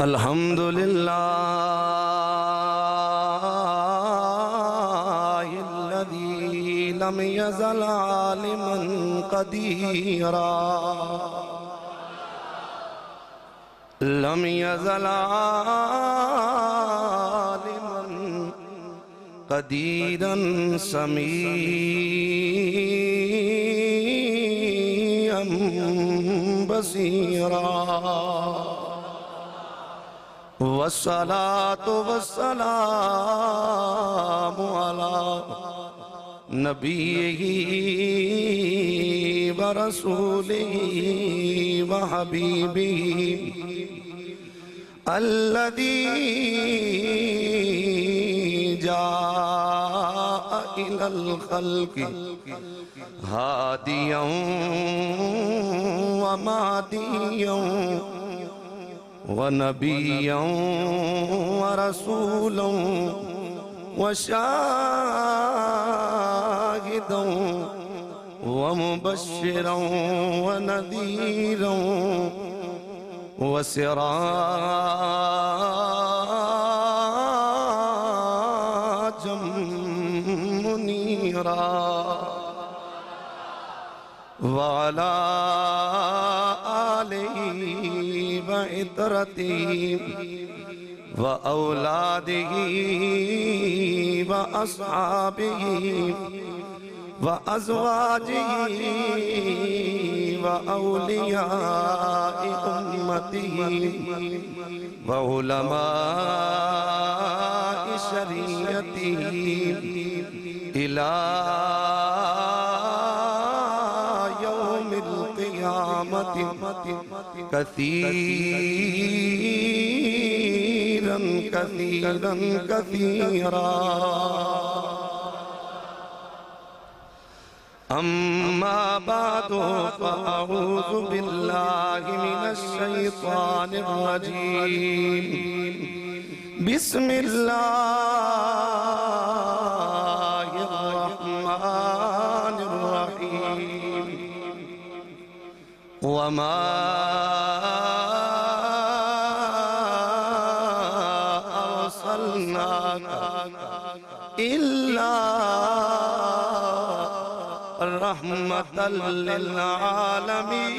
अल्हम्दुलिल्लाहिल्लज़ी lump यज़ल आलिमन क़दीरा lump यज़ल आलिमन क़दीरन समीअन Basira वस्सलातु वस्सलामु अला नबिय्यिही व रसूलिही व हबीबिही अल्लज़ी जाअ इलल खल्क़ि हादियन व मादियन व नबिय्यन व रसूलन व शाहिदन व मुबश्शिरन व नज़ीरन व सिराजम मुनीरा व अला आलिही व इतरतिही व औलादिही व अस्हाबिही व अज़वाजिही व औलियाए उम्मतिही व उलमाए शरीयतिही इला यौमिल क़ियामति कसीरन कसीरन कसीरा। अम्मा बादो फ़अऊज़ु बिल्लाहि मिनश शैतानिर रजीम। बिस्मिल्लाहिर रहमानिर रहीम। वमा अर्सलनाका इल्ला रहमतल लिल आलमीन।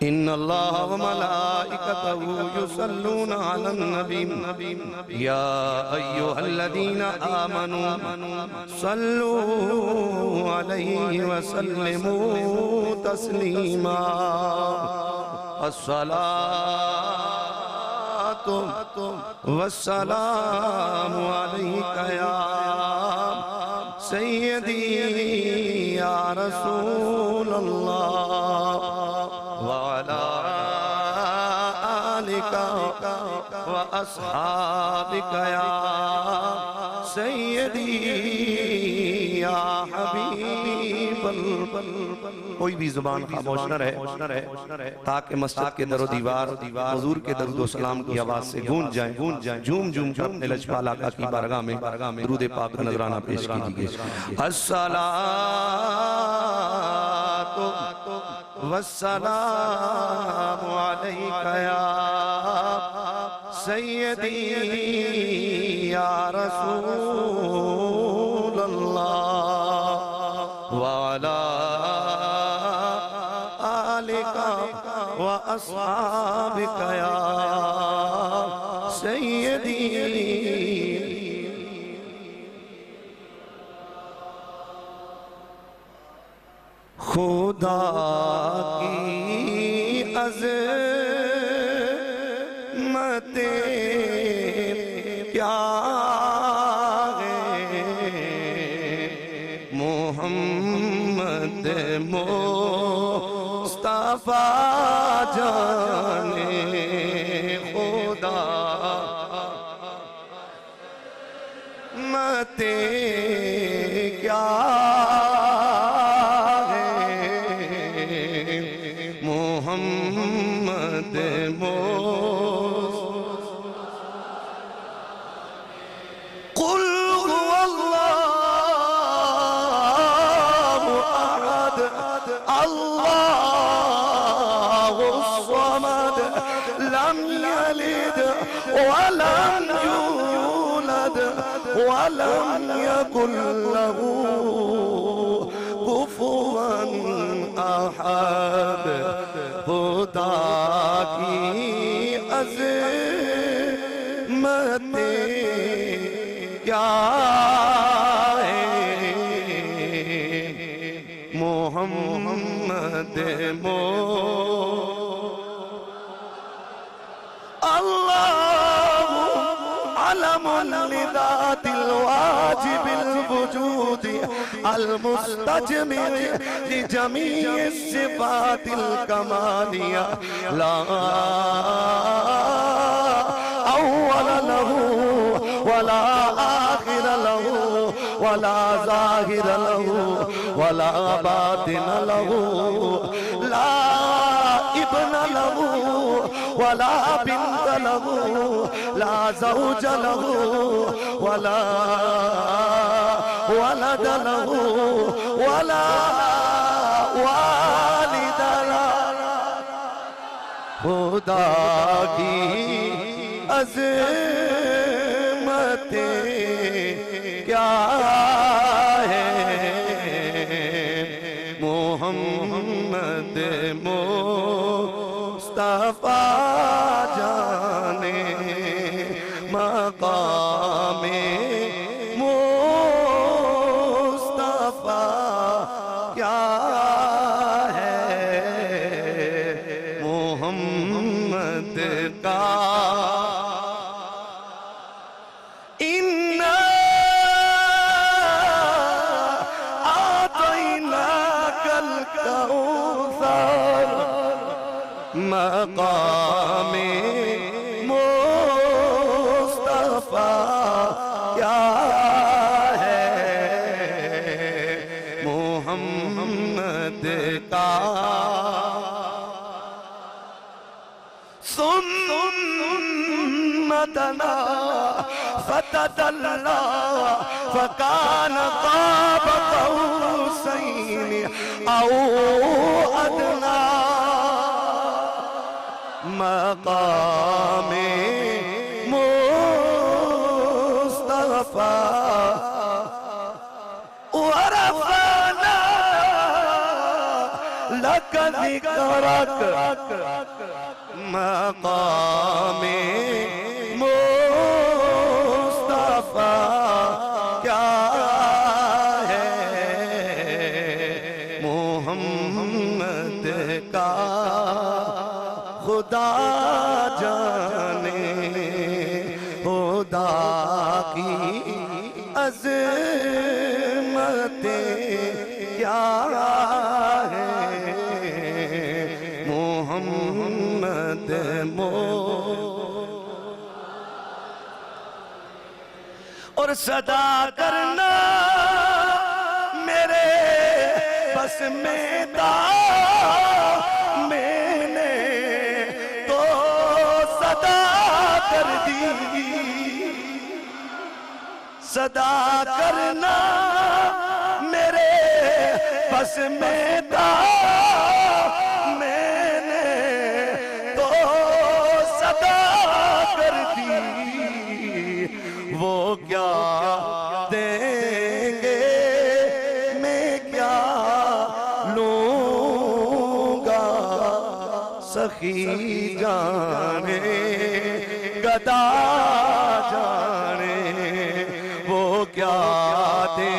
इन्नल्लाह व मलाइकतहु युसल्लूना अलन नबी या अय्युहल्लज़ीना आमनू सल्लू अलैहि व सल्लिमू तस्लीमा। अस्सलातु वस्सलामु अलैका या सय्यदी या रसूलल्लाह व अला आलिका व अस्हाबिका या सय्यदी या हबीबल। कोई भी जुबान खामोश न रहे ताकि मस्जिद के दरो दीवार हुजूर के दरूद व सलाम की आवाज से गूंज जाए झूम झूम कर अपने लजपाल आका की बारगाह में दुरूद पाक का नजराना पेश कीजिए। अस्सलातु वस्सलामु अलैका या सय्यदी या रसूलल्लाह व अला आलिका व अस्हाबिका या सय्यदी। खुदा की अज़मतें क्या है मोहम्मद मुस्तफा जाने खुदा मते क्या मोहम्मद कुल हुवल्लाहु अहद वलम यकुल लहू कुफुवन अहद। खुदा की अज़मतें क्या है, मोहम्मद अल्लाहु अलमुल लिज़ातिल वाजिबिल वजूद अल मुस्तजमिर लिजमीइ सिफ़ातिल कमालिया। ला अव्वल लहू वला आखिर लहू वला ज़ाहिर लहू वला बातिन लहू। ला इब्न लहू वला बिन्त लहू ला ज़ौज लहू वला वलद लहू वला वालिद लहू। खुदा की अज़मतें क्या है, मोहम्मद मुस्तफा जाने मकामे मुस्तफा क्या है, मोहम्मद का। इन्ना आतैनाकल कौसर मकामे मुस्तफा क्या है, मोहम्मद का। सुम्मा दना फतदल्ला फकान क़ाब क़ौसैन औ अदना। मकामे मुस्तफा वरफ़अना लक ज़िक्रक। मकामे मुस्तफा क्या है, मोहम्मद का। खुदा जाने खुदा की अज़मतें क्या है, मोहम्मद और सदा करना मेरे बस में था। मैंने तो सदा कर दी, सदा करना मेरे बस में था। मैंने तो सदा कर दी, वो क्या देंगे मैं क्या लूंगा। सखी जाने गदा जाने वो क्या दे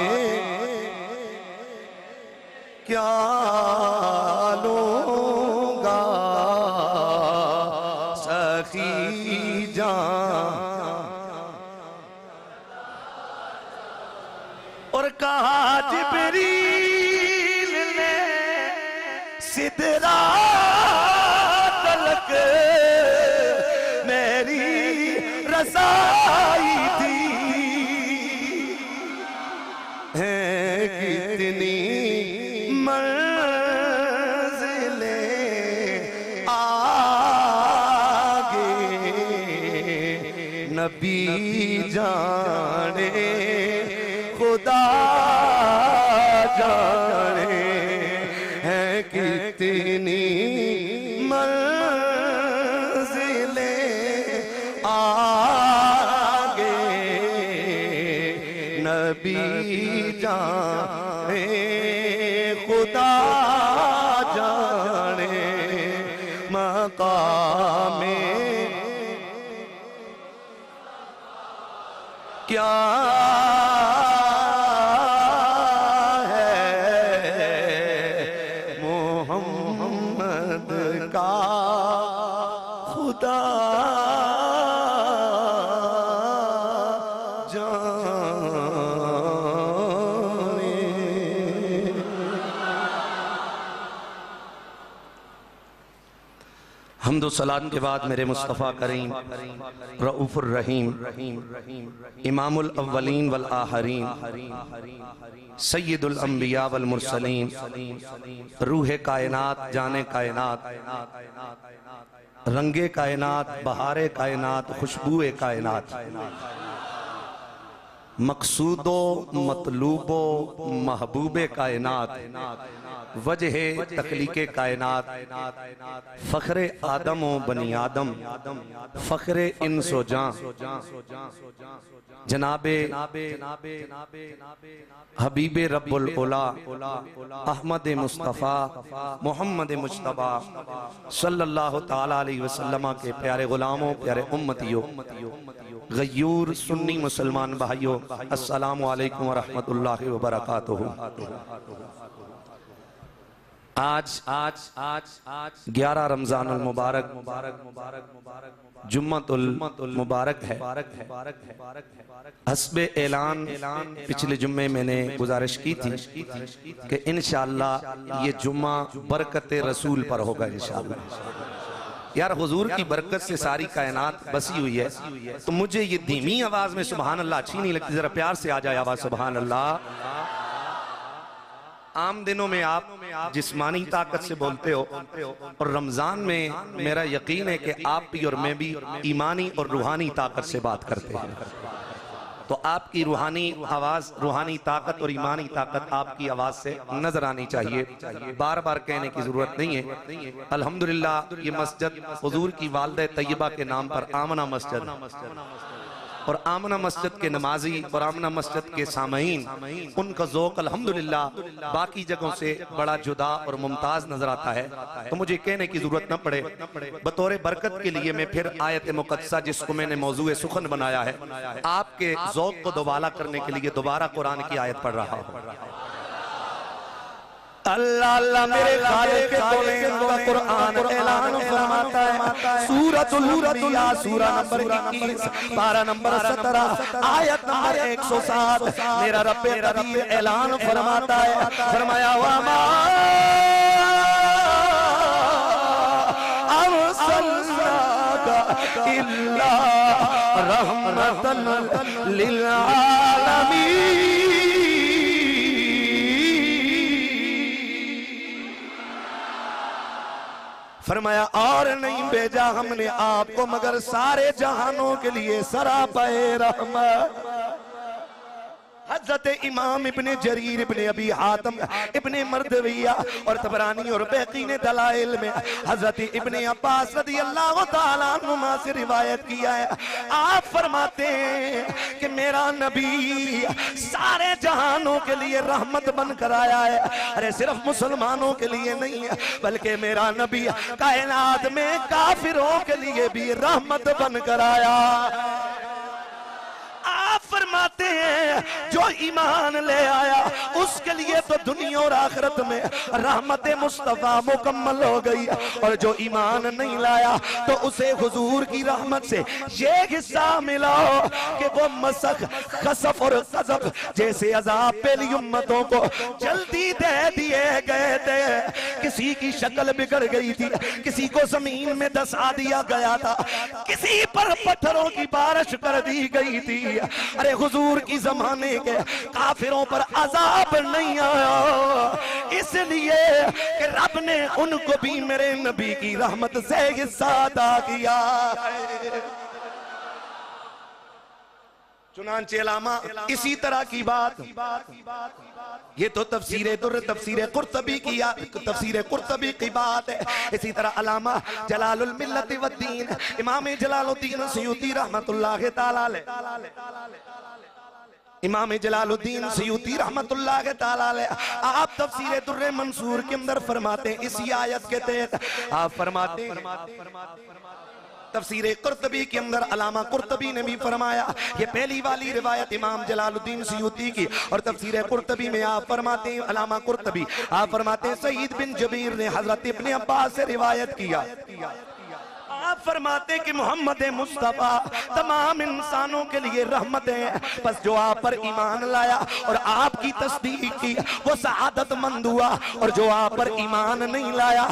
क्या लूंगा। सखी जान और कहा जिब्रील ने सिदरा तलक मेरी रसाई थी। है कितनी मंज़िलें आगे नबी जाने खुदा जाने है कितनी मंज़िलें आगे नबी जाने खुदा जाने मकामे क्या हम्दो सलात के बाद मेरे मुस्तफ़ा करीम रऊफ़ुर रहीम इमामुल अव्वलीन वल आखरीन सय्यदुल अंबिया वल मुरसलीन रूहे कायनात जाने कायनात रंगे कायनात बहारे कायनात खुशबुए कायनात मकसूदो मतलूबो महबूबे कायनात वजह तखलीके कायनात फ़ख्रे आदम व बनी आदम फ़ख्रे इंसो जां जनाबे हबीबे रब्बुल उला अहमद मुस्तफ़ा मोहम्मद मुज्तबा सल्लल्लाहु ताला अलैहि वसल्लम के प्यारे गुलामों प्यारे उम्मतियों गयूर सुन्नी मुसलमान भाइयों अस्सलामु अलैकुम व रहमतुल्लाहि व बरकातुहू। आज 11 रमजान अल मुबारक जुम्मतुल मुबारक है। हस्बे ऐलान पिछले जुम्मे मैंने गुजारिश की थी कि इंशाअल्लाह ये जुम्मा बरकत रसूल पर होगा इंशाअल्लाह। यार हुजूर की बरकत से सारी कायनात बसी हुई है, तो मुझे ये धीमी आवाज में सुभान अल्लाह अच्छी नहीं लगती, जरा प्यार से आ जाए आवाज सुभान अल्लाह। आम दिनों में आप जिस्मानी ताकत से बोलते हो और रमजान में मेरा यकीन है कि आप भी और मैं भी ईमानी और रूहानी ताकत से बात करते हैं, तो आपकी रूहानी आवाज रूहानी ताकत और ईमानी ताकत आपकी आवाज से नजर आनी चाहिए। बार बार कहने की जरूरत नहीं है। अल्हम्दुलिल्लाह ये मस्जिद हुजूर की वालिदा तैयबा के नाम पर आमना मस्जिद और आमना मस्जिद के नमाजी और आमना मस्जिद के सामईन उनका ज़ौक़ अल्हम्दुलिल्लाह बाकी जगहों से बड़ा जुदा और मुमताज नजर आता है। तो मुझे कहने की जरूरत न पड़े, बतौर बरकत के लिए मैं फिर आयत मुक़द्दसा जिसको मैंने मौज़ूए सुखन बनाया है आपके ज़ौक़ को दोबारा करने के लिए दोबारा कुरान की आयत पढ़ रहा हूँ। अल्लाह अल्लाह मेरे खालिक के कौनैन का कुरान ऐलान फरमाता है सूरतुल अंबिया सूरा नंबर 21 पारा नंबर 17 आयत नंबर 107 मेरा रब्बे करीम ऐलान फरमाता है, फरमाया वमा अरसलनाका इल्ला रहमतन लिल आलमीन। फरमाया और नहीं भेजा हमने आपको मगर सारे जहानों के लिए सरापाए रहमत। हज़रत इमाम इब्ने जरीर इब्ने अबी हातिम इब्ने मर्दविया और तबरानी और बैकी ने दलाइल में हज़रत इब्ने अब्बास रज़ियल्लाहु ताला अन्हुमा से रिवायत किया है। आप फरमाते हैं कि मेरा नबी सारे जहानों के लिए रहमत बनकर आया है। अरे सिर्फ मुसलमानों के लिए नहीं है बल्कि मेरा नबी कायनात में काफिरों के लिए भी रहमत बनकर आया। आप फरमाते हैं जो ईमान ले आया उसके लिए तो दुनिया और आखिरत में रहमत मुस्तफा मुकम्मल हो गई, और जो ईमान नहीं लाया तो उसे हुजूर की रहमत से ये हिस्सा मिला कि वो मसख खसफ और कज़फ जैसे अज़ाब पहली उम्मतों को जल्दी दे दिए गए थे। किसी की शक्ल बिगड़ गई थी, किसी को जमीन में दसा दिया गया था, किसी पर पत्थरों की बारिश कर दी गई थी। अरे हुजूर की जमाने के काफिरों पर अजाब नहीं आया, इसलिए कि रब ने उनको भी मेरे नबी की रहमत से हिस्सा अता किया। चुनांचे अलामा इसी तरह की बात, ये तो तफसीरे दुर्र तफसीरे कुर्तबी की तफसीरे कुर्तबी की बात है। इसी तरह अलामा जलालुल मिल्लत वद्दीन इमाम जलालुद्दीन सयूती रहमतुल्लाह ताला अलैह इमाम जलालुद्दीन सयूती रहमतुल्लाह के ताला अलैह आप तफसीर दुर्र मंसूर के अंदर फरमाते हैं, इसी आयत के तहत आप फरमाते हैं, तफसीर कुर्तबी के अंदर अलामा कुर्तबी ने भी फरमाया, ये पहली वाली रिवायत इमाम जलालुद्दीन सयूती की, और तफसीर कुर्तबी में आप फरमाते हैं, अलामा कुर्तबी आप फरमाते हैं सईद बिन जबीर ने हजरत इब्ने अब्बास से रिवायत किया, आप फरमाते कि मोहम्मद मुस्तफा तमाम इंसानों के लिए रहमत है, बस जो आप पर ईमान लाया और आपकी तस्दीक की वो सआदतमंद हुआ, और जो आप पर ईमान नहीं लाया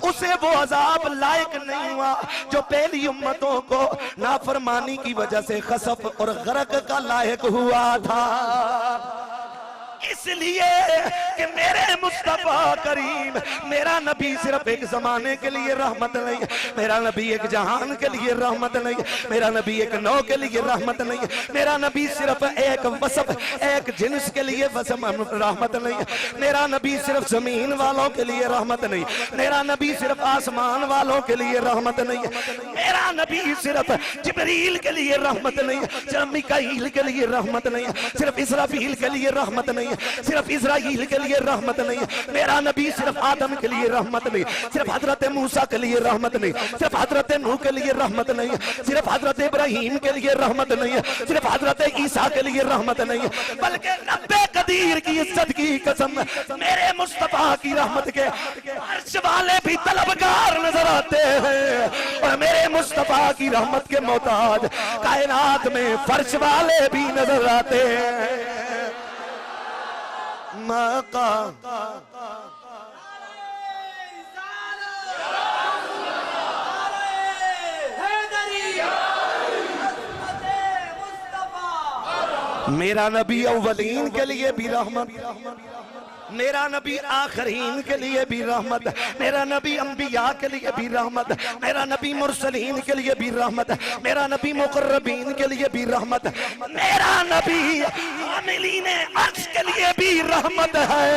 उसे वो अजाब लायक नहीं हुआ जो पहली उम्मतों को नाफरमानी की वजह से खसफ और गरक का लायक हुआ था। इसलिए कि मेरे मुस्तफा करीम, मेरा नबी सिर्फ एक जमाने के लिए रहमत नहीं, मेरा नबी एक जहान के लिए रहमत नहीं, मेरा नबी एक नौ के लिए रहमत नहीं, मेरा नबी सिर्फ एक वसफ एक जिन्स के लिए रहमत नहीं, मेरा नबी सिर्फ जमीन वालों के लिए रहमत नहीं, मेरा नबी सिर्फ आसमान वालों के लिए रहमत नहीं, मेरा नबी सिर्फ जिब्रील के लिए रहमत नहीं, सिर्फ मिकाईल के लिए रहमत नहीं, सिर्फ इसराफील के लिए रहमत नहीं, सिर्फ इस्राईल के लिए रहमत नहीं, मेरा नबी सिर्फ आदम के लिए रहमत नहीं, सिर्फ हजरत मूसा के लिए रहमत नहीं, सिर्फ हजरत नूह के लिए रहमत नहीं, सिर्फ हजरत इब्राहिम के लिए रहमत नहीं, सिर्फ हजरत ईसा के लिए रहमत नहीं, बल्कि रब्बे कदीर की इज्जत की कसम मेरे मुस्तफा की रहमत के अर्श वाले भी तलबगार नजर आते हैं, और मेरे मुस्तफा की रहमत के मोहताज कायनात में फर्श वाले भी नजर आते हैं। मका मेरा नबी अव्वलीन के लिए भी रहमत, मेरा नबी आखरीन के लिए भी रहमत, मेरा नबी अंबिया के लिए भी रहमत, मेरा नबी मुरसलीन के लिए भी रहमत, मेरा नबी मुकर्रबीन के लिए भी रहमत, मेरा नबी आमिलीन अर्श के लिए भी रहमत है।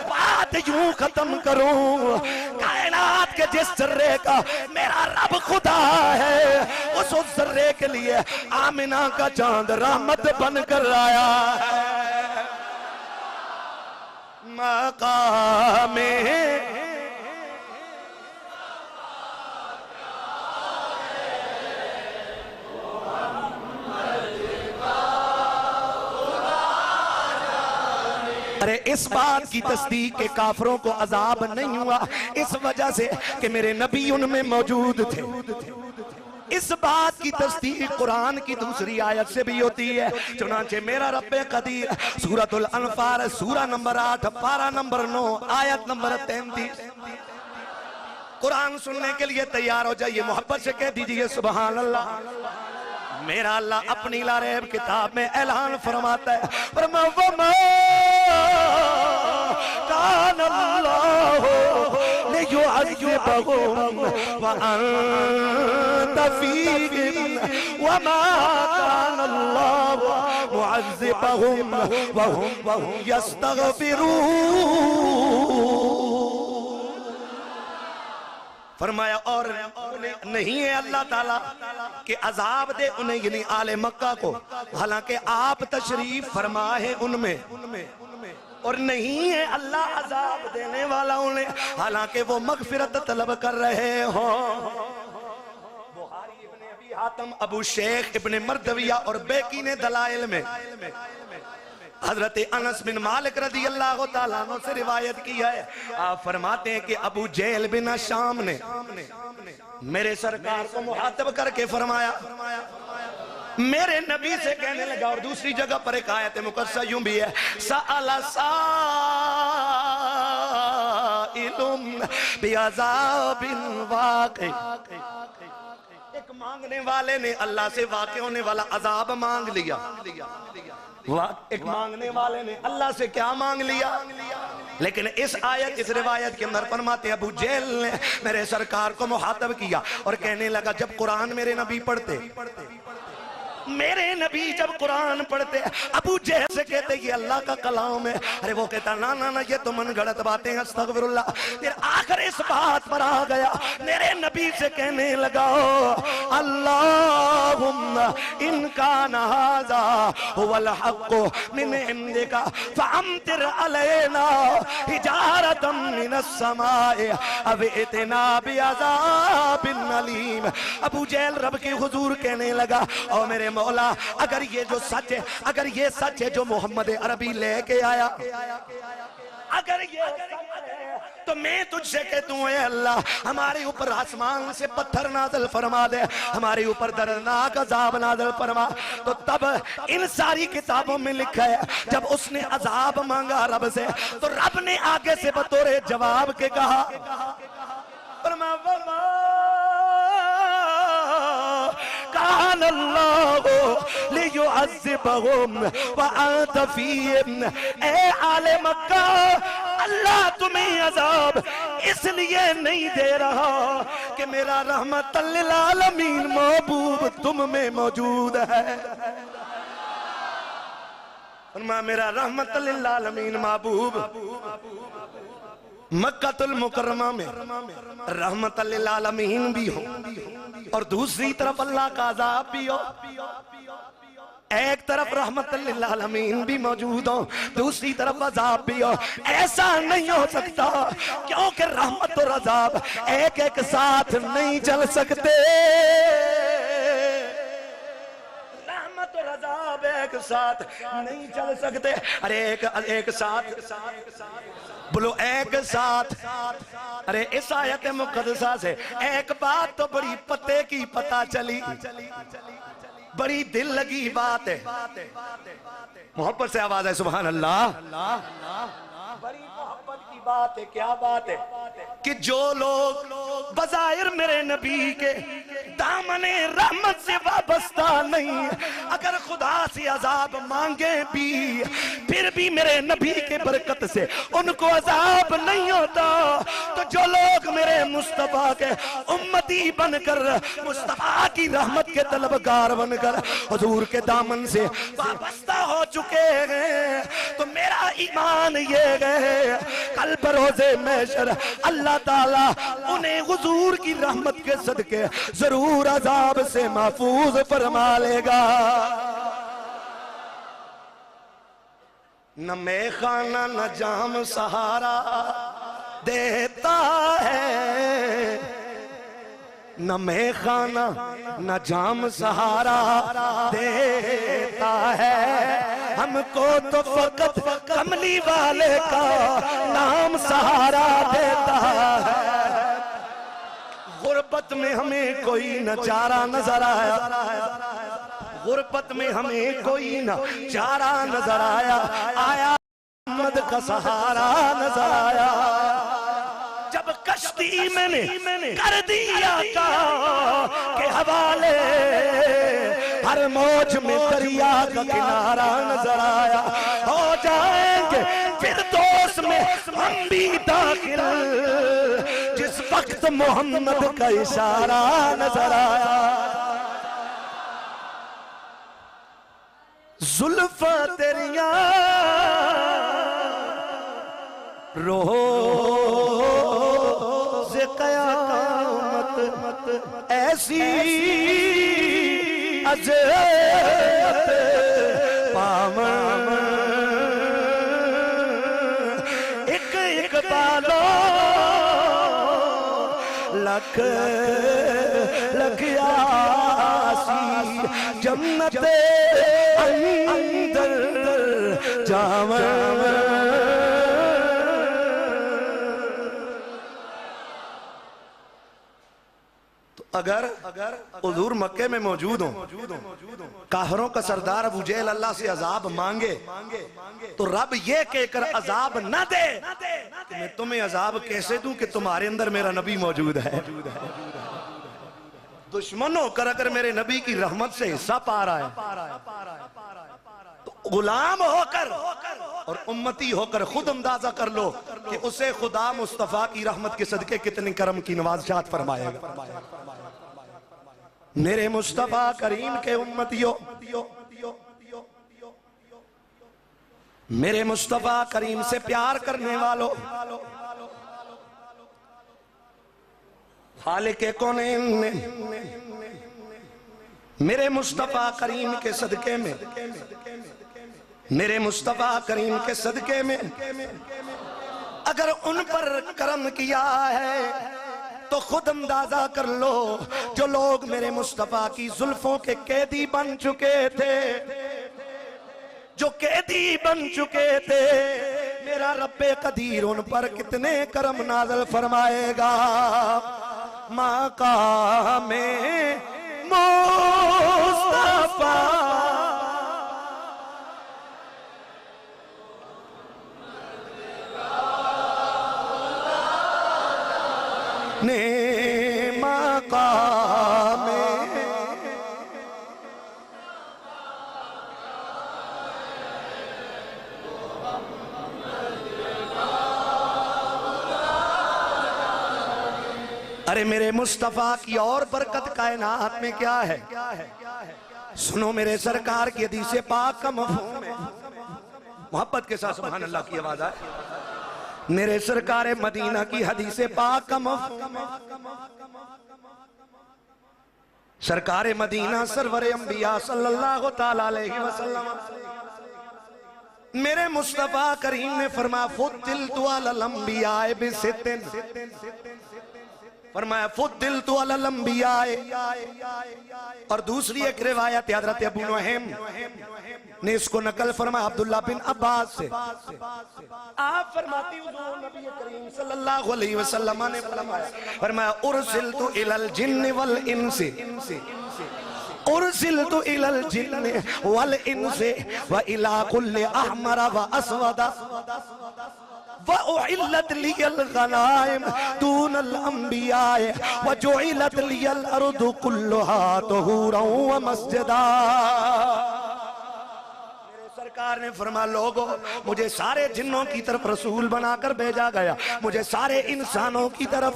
बात यूं खत्म करूं, कायनात के जिस जर्रे का मेरा रब खुदा है उस जर्रे के लिए आमिना का चांद रहमत बनकर आया है। मकामे अरे इस बात की तस्दीक के काफरों को अजाब नहीं हुआ इस वजह से कि मेरे नबी उनमें मौजूद थे। इस बात की तस्दीक कुरान की दूसरी आयत से भी होती है, चुनांचे मेरा रब्बे कदीर सूरतुल अनफाल सूरा नंबर 8 पारा नंबर 9 आयत नंबर 33। कुरान सुनने के लिए तैयार हो जाइए, मोहब्बत से कह दीजिए सुभान अल्लाह। मेरा अल्लाह अपनी लारेब किताब में ऐलान फरमाता है, फरमाया और नहीं है अल्लाह ताला के अजाब दे उन्हें यानी आले मक्का को, हालांकि आप तशरीफ फरमा है उनमें, और नहीं है अल्लाह अजाब देने वाला उन्हें हालांकि वो मगफिरत तलब कर रहे हो। बुखारी इब्ने अबी हातिम अबू शेख इब्ने मर्दविया और बैकी ने दलाइल में हजरत अनस बिन मालिक रदी अल्लाह तआला अन्हु से रिवायत की है, आप फरमाते हैं कि अबू जहल बिन शाम ने मेरे सरकार को मुहातब करके फरमाया, मेरे नबी से कहने लगा, और दूसरी जगह पर एक आयत मुकस्सा यूं भी है, सअला साइलुम बिअज़ाबिन वाक़ि, एक मांगने वाले ने अल्लाह से वाक़ होने वाला अजाब मांग लिया। एक मांगने वाले ने अल्लाह से क्या मांग लिया, लेकिन इस आयत इस रिवायत के अंदर फरमाते अबू जहल ने मेरे सरकार को मुहातब किया और कहने लगा, जब कुरान मेरे नबी पढ़ते मेरे नबी जब कुरान पढ़ते अबू जहल से कहते ये अल्लाह का कलाम है, अरे वो कहता ना ना ना ये तो मन गढ़ंत बातें हैं, अस्तगफिरुल्लाह। फिर आखिर इस बात पर आ गया, मेरे नबी से कहने लगा अल्लाहुम्मा इन कान हाज़ा हुवल हक़्क़ु मिन इंदिका फअम्तिर अलैना हिजारतम मिनस समाए अब इतना बिअज़ाबिन अलीम। अबू जहल रब के हुजूर कहने लगा और मेरे मौला अगर ये जो सच है, अगर ये सच है जो मोहम्मद अरबी लेके आया, अगर ये सच है तो मैं तुझसे कहता हूं अल्लाह हमारे ऊपर आसमान से पत्थर नाज़िल फरमा दे, हमारे ऊपर दर्दनाक अज़ाब नाज़िल फरमा। तो तब इन सारी किताबों में लिखा है जब उसने अज़ाब मांगा रब से तो रब ने आगे से बतौर जवाब के कहा कान अल्लाहु लियुअज़्ज़िबहुम व अंत फीहिम। ए आले मक्का, अल्लाह तुम्हें अजाब इसलिए नहीं दे रहा कि मेरा रहमतुल लिल आलमीन महबूब तुम में मौजूद है। मेरा रहमतुल लिल आलमीन महबूब मक्कातुल मुकर्रमा में रहमतुल लिल आलमीन भी हो और दूसरी तरफ अल्लाह का अज़ाब भी हो। एक तरफ रहमतुल लिल आलमीन भी मौजूद हो, दूसरी तरफ अज़ाब भी हो। ऐसा नहीं हो सकता क्योंकि रहमत और अज़ाब एक एक साथ नहीं चल सकते। रहमत और अज़ाब एक साथ नहीं चल सकते। अरे एक साथ बोलो, एक साथ। अरे इस आयत मुक़द्दसा से एक बात तो बड़ी पते की पता चली, बड़ी दिल लगी बात है। मोहब्बत से आवाज है सुभान अल्लाह। बड़ी मोहब्बत की बात है। क्या बात है कि जो लोग बज़ाहिर मेरे नबी के दामने रहमत से वाबस्ता नहीं, अगर खुदा से अजाब मांगे भी फिर भी मेरे नबी के बरकत से उनको अजाब नहीं होता। तो जो लोग मेरे मुस्तफा के उम्मती बनकर मुस्तफा की रहमत के तलबगार बनकर हुजूर के दामन से वाबस्ता हो चुके हैं, तो मेरा ईमान ये है कल बरोज़े महशर अल्लाह ताला उन्हें हुजूर की रहमत के सदके जरूर अजाब से महफूज फरमा लेगा। न मैं खाना न जाम सहारा देता है, न मैं खाना न जाम सहारा देता है, हमको तो फकत कमली वाले का नाम सहारा देता है। गुर्बत में हमें कोई न चारा नजर आया, गुर्बत में हमें कोई न चारा नजर आया, आया मोहम्मद का सहारा नजर आया। जब कश्ती मैंने कर दिया का के हवाले, हर मौज में दरिया का किनारा नजर आया। हो जाएंगे फिर दोस्त में हम भी दाखिल, जिस वक्त मोहम्मद का इशारा नजर आया। जुल्फा तेरिया रोज़े क़यामत ऐसी अज़मत पावन, एक एक बालो लख लख यासी जन्नत अंदर जावन। अगर हुजूर मक्के में मौजूद हो, काफिरों का सरदार अबू जहल अल्लाह से अजाब मांगे तो रब ये कहकर अजाब न दे कि मैं तुम्हें अजाब कैसे दूं कि तुम्हारे अंदर मेरा नबी मौजूद है। दुश्मन होकर अगर मेरे नबी की रहमत से हिस्सा पा रहा है तो गुलाम होकर और उम्मती होकर खुद अंदाजा कर लो कि उसे खुदा मुस्तफा की रहमत के सदके कितने करम की नवाज़ात फरमाएगा। मेरे मुस्तफा करीम के उम्मतियों, मेरे मुस्तफा करीम से प्यार करने वालों, खालिक़े कौनैन ने मेरे मुस्तफा करीम के सदके में, मेरे मुस्तफा करीम के सदके में अगर उन पर करम किया है तो खुद अंदाजा कर लो, जो लोग मेरे मुस्तफा की जुल्फों के कैदी बन चुके थे, जो कैदी बन चुके थे, मेरा रब्बे कदीर उन पर कितने करम नाज़िल फरमाएगा। माक़ामे मुस्तफा ने माक़ामे अरे मेरे मुस्तफा की और बरकत कायनात में क्या है? सुनो मेरे सरकार की हदीस पाक का मफ़हूम है, मोहब्बत के साथ सुभान अल्लाह की आवाज आए। मेरे सरकार मदीना की हदीस पाक का मफ़हूम है, सरकार मदीना सरवर अंबिया सल्लल्लाहु तआला अलैहि वसल्लम, मेरे मुस्तफा करीम ने फरमाया फुद्दिलतु अलल अंबिया बिसित्तिन, फरमाया फुद्दिलतु अलल अंबिया। और दूसरी एक रिवायत हज़रत अबू नुहैम ने इसको नकल फरमाया अब्दुल्लाह बिन अब्बास से। आप फरमाती हुजूर नबी करीम सल्लल्लाहु अलैहि वसल्लम ने फरमाया उरसिलतु इलल जिन्न वल इंसी, उरसिलतु इलल जिन्न वल इंसी व इला कुल्li अहमर व अस्वद व उइल्लत लियल गनाइम दूनल अंबिया व जुइलत लियल अर्दु कुल्लुहा तुहूरन व मस्जिदा। सरकार ने फरमाया लोगों, मुझे सारे जिन्नों की तरफ रसूल बनाकर भेजा गया, मुझे सारे इंसानों की तरफ,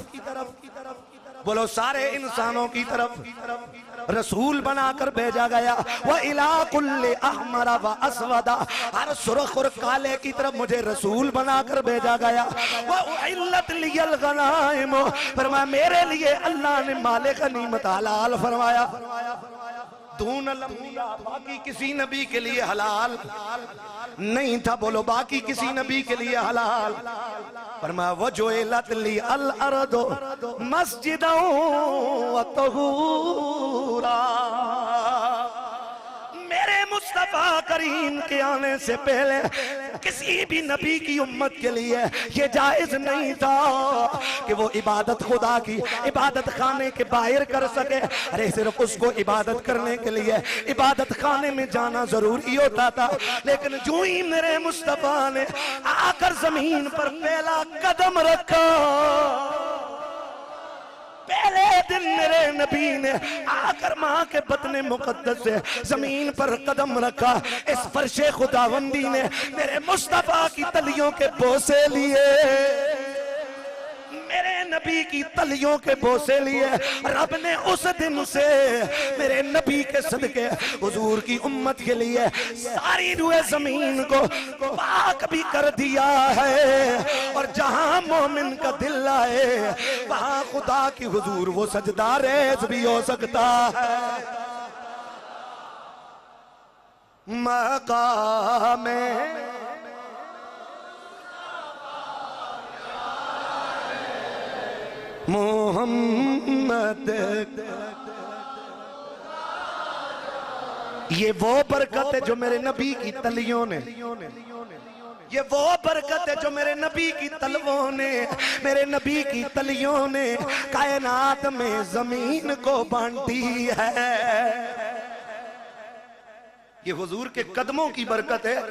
बोलो सारे इंसानों की तरफ रसूल बनाकर भेजा गया। वह इला कुल्ले अहमरा व अस्वदा, हर सुर्ख और काले की तरफ मुझे रसूल बनाकर भेजा गया। वह उइल्लत लियल गनाइम, फरमाया मेरे लिए अल्लाह ने माले गनीमत हलाल फरमाया। दूनल अंबिया, बाकी किसी नबी के लिए हलाल नहीं था, बोलो बाकी किसी नबी के लिए हलाल। फरमाया वजुइलत ली अल अर्दु मस्जिदन व तहूरा। मेरे मुस्तफा करीम के आने से पहले किसी भी नबी की उम्मत के लिए ये जायज नहीं था कि वो इबादत खुदा की इबादत खाने के बाहर कर सके। अरे सिर्फ उसको इबादत करने के लिए इबादत खाने में जाना जरूरी होता था, लेकिन जो ही मेरे मुस्तफा ने आकर जमीन पर पहला कदम रखा, पहले दिन मेरे नबी ने आकर माँ के बतने मुकद्दस से जमीन पर कदम रखा, इस फर्शे खुदावंदी ने मेरे मुस्तफा की तलियों के बोसे लिए, मेरे नबी की तलियों के बोसे लिए। रब ने उस दिन से मेरे नबी के सदके हुजूर की उम्मत के लिए सारी रुए जमीन को पाक भी कर दिया है। और जहां मोमिन का दिल आए वहां खुदा की हुजूर वो सजदा रेज़ भी हो सकता है। मकामे मोहम्मद, ये वो बरकत है जो मेरे नबी की तलियों ने, ये वो बरकत है जो मेरे नबी की तलवों ने, मेरे नबी की तलियों ने कायनात में जमीन को बांटी है। ये हुजूर के कदमों की बरकत है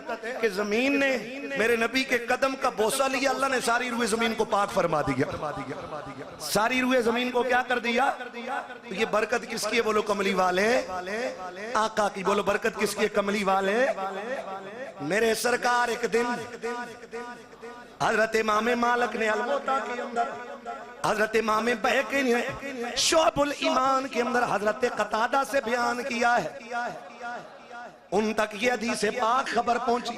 कि जमीन ने मेरे नबी के कदम का बोसा लिया, अल्लाह ने सारी रूए जमीन को पाक फरमा दिया। सारी रूए जमीन को क्या कर दिया? तो ये बरकत किसकी है? बोलो कमली वाले आका की। बोलो बरकत किसकी है? कमली वाले मेरे सरकार एक दिन हजरत इमाम मालिक ने अलमोता के अंदर, हजरत इमाम बहकी ने शोबुल ईमान के अंदर हजरत कतादा से बयान किया है, उन तक ये हदीस पाक खबर पहुंची।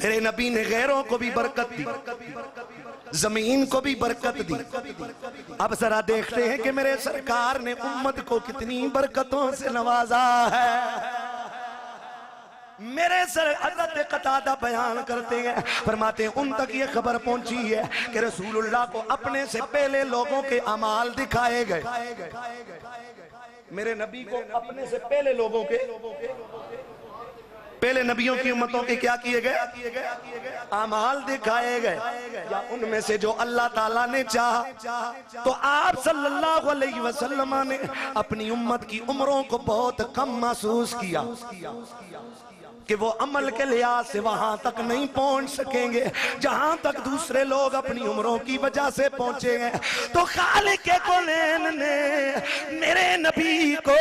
मेरे नबी ने गैरों को भी बरकत दी, जमीन को भी बरकत दी। अब जरा देखते हैं कि मेरे सरकार ने उम्मत को कितनी बरकतों से नवाजा है। मेरे सर हज़रत कतादा बयान करते हैं, फरमाते हैं उन तक ये खबर पहुंची है कि रसूलुल्लाह को अपने से पहले लोगों के अमाल दिखाए गए। मेरे नबी को अपने से पहले लोगों के, पहले नबियों की उम्मतों के क्या किए गए? अमाल दिखाए गए, या उनमें से जो अल्लाह ताला ने चाहा। तो आप सल्लल्लाहु अलैहि वसल्लम ने अपनी उम्मत की उम्रों को बहुत कम महसूस किया कि वो अमल के लिहाज से वहां तक नहीं पहुंच सकेंगे जहां तक दूसरे लोग अपनी उम्रों की वजह से पहुंचे हैं। तो खालिक कौनैन ने मेरे नबी को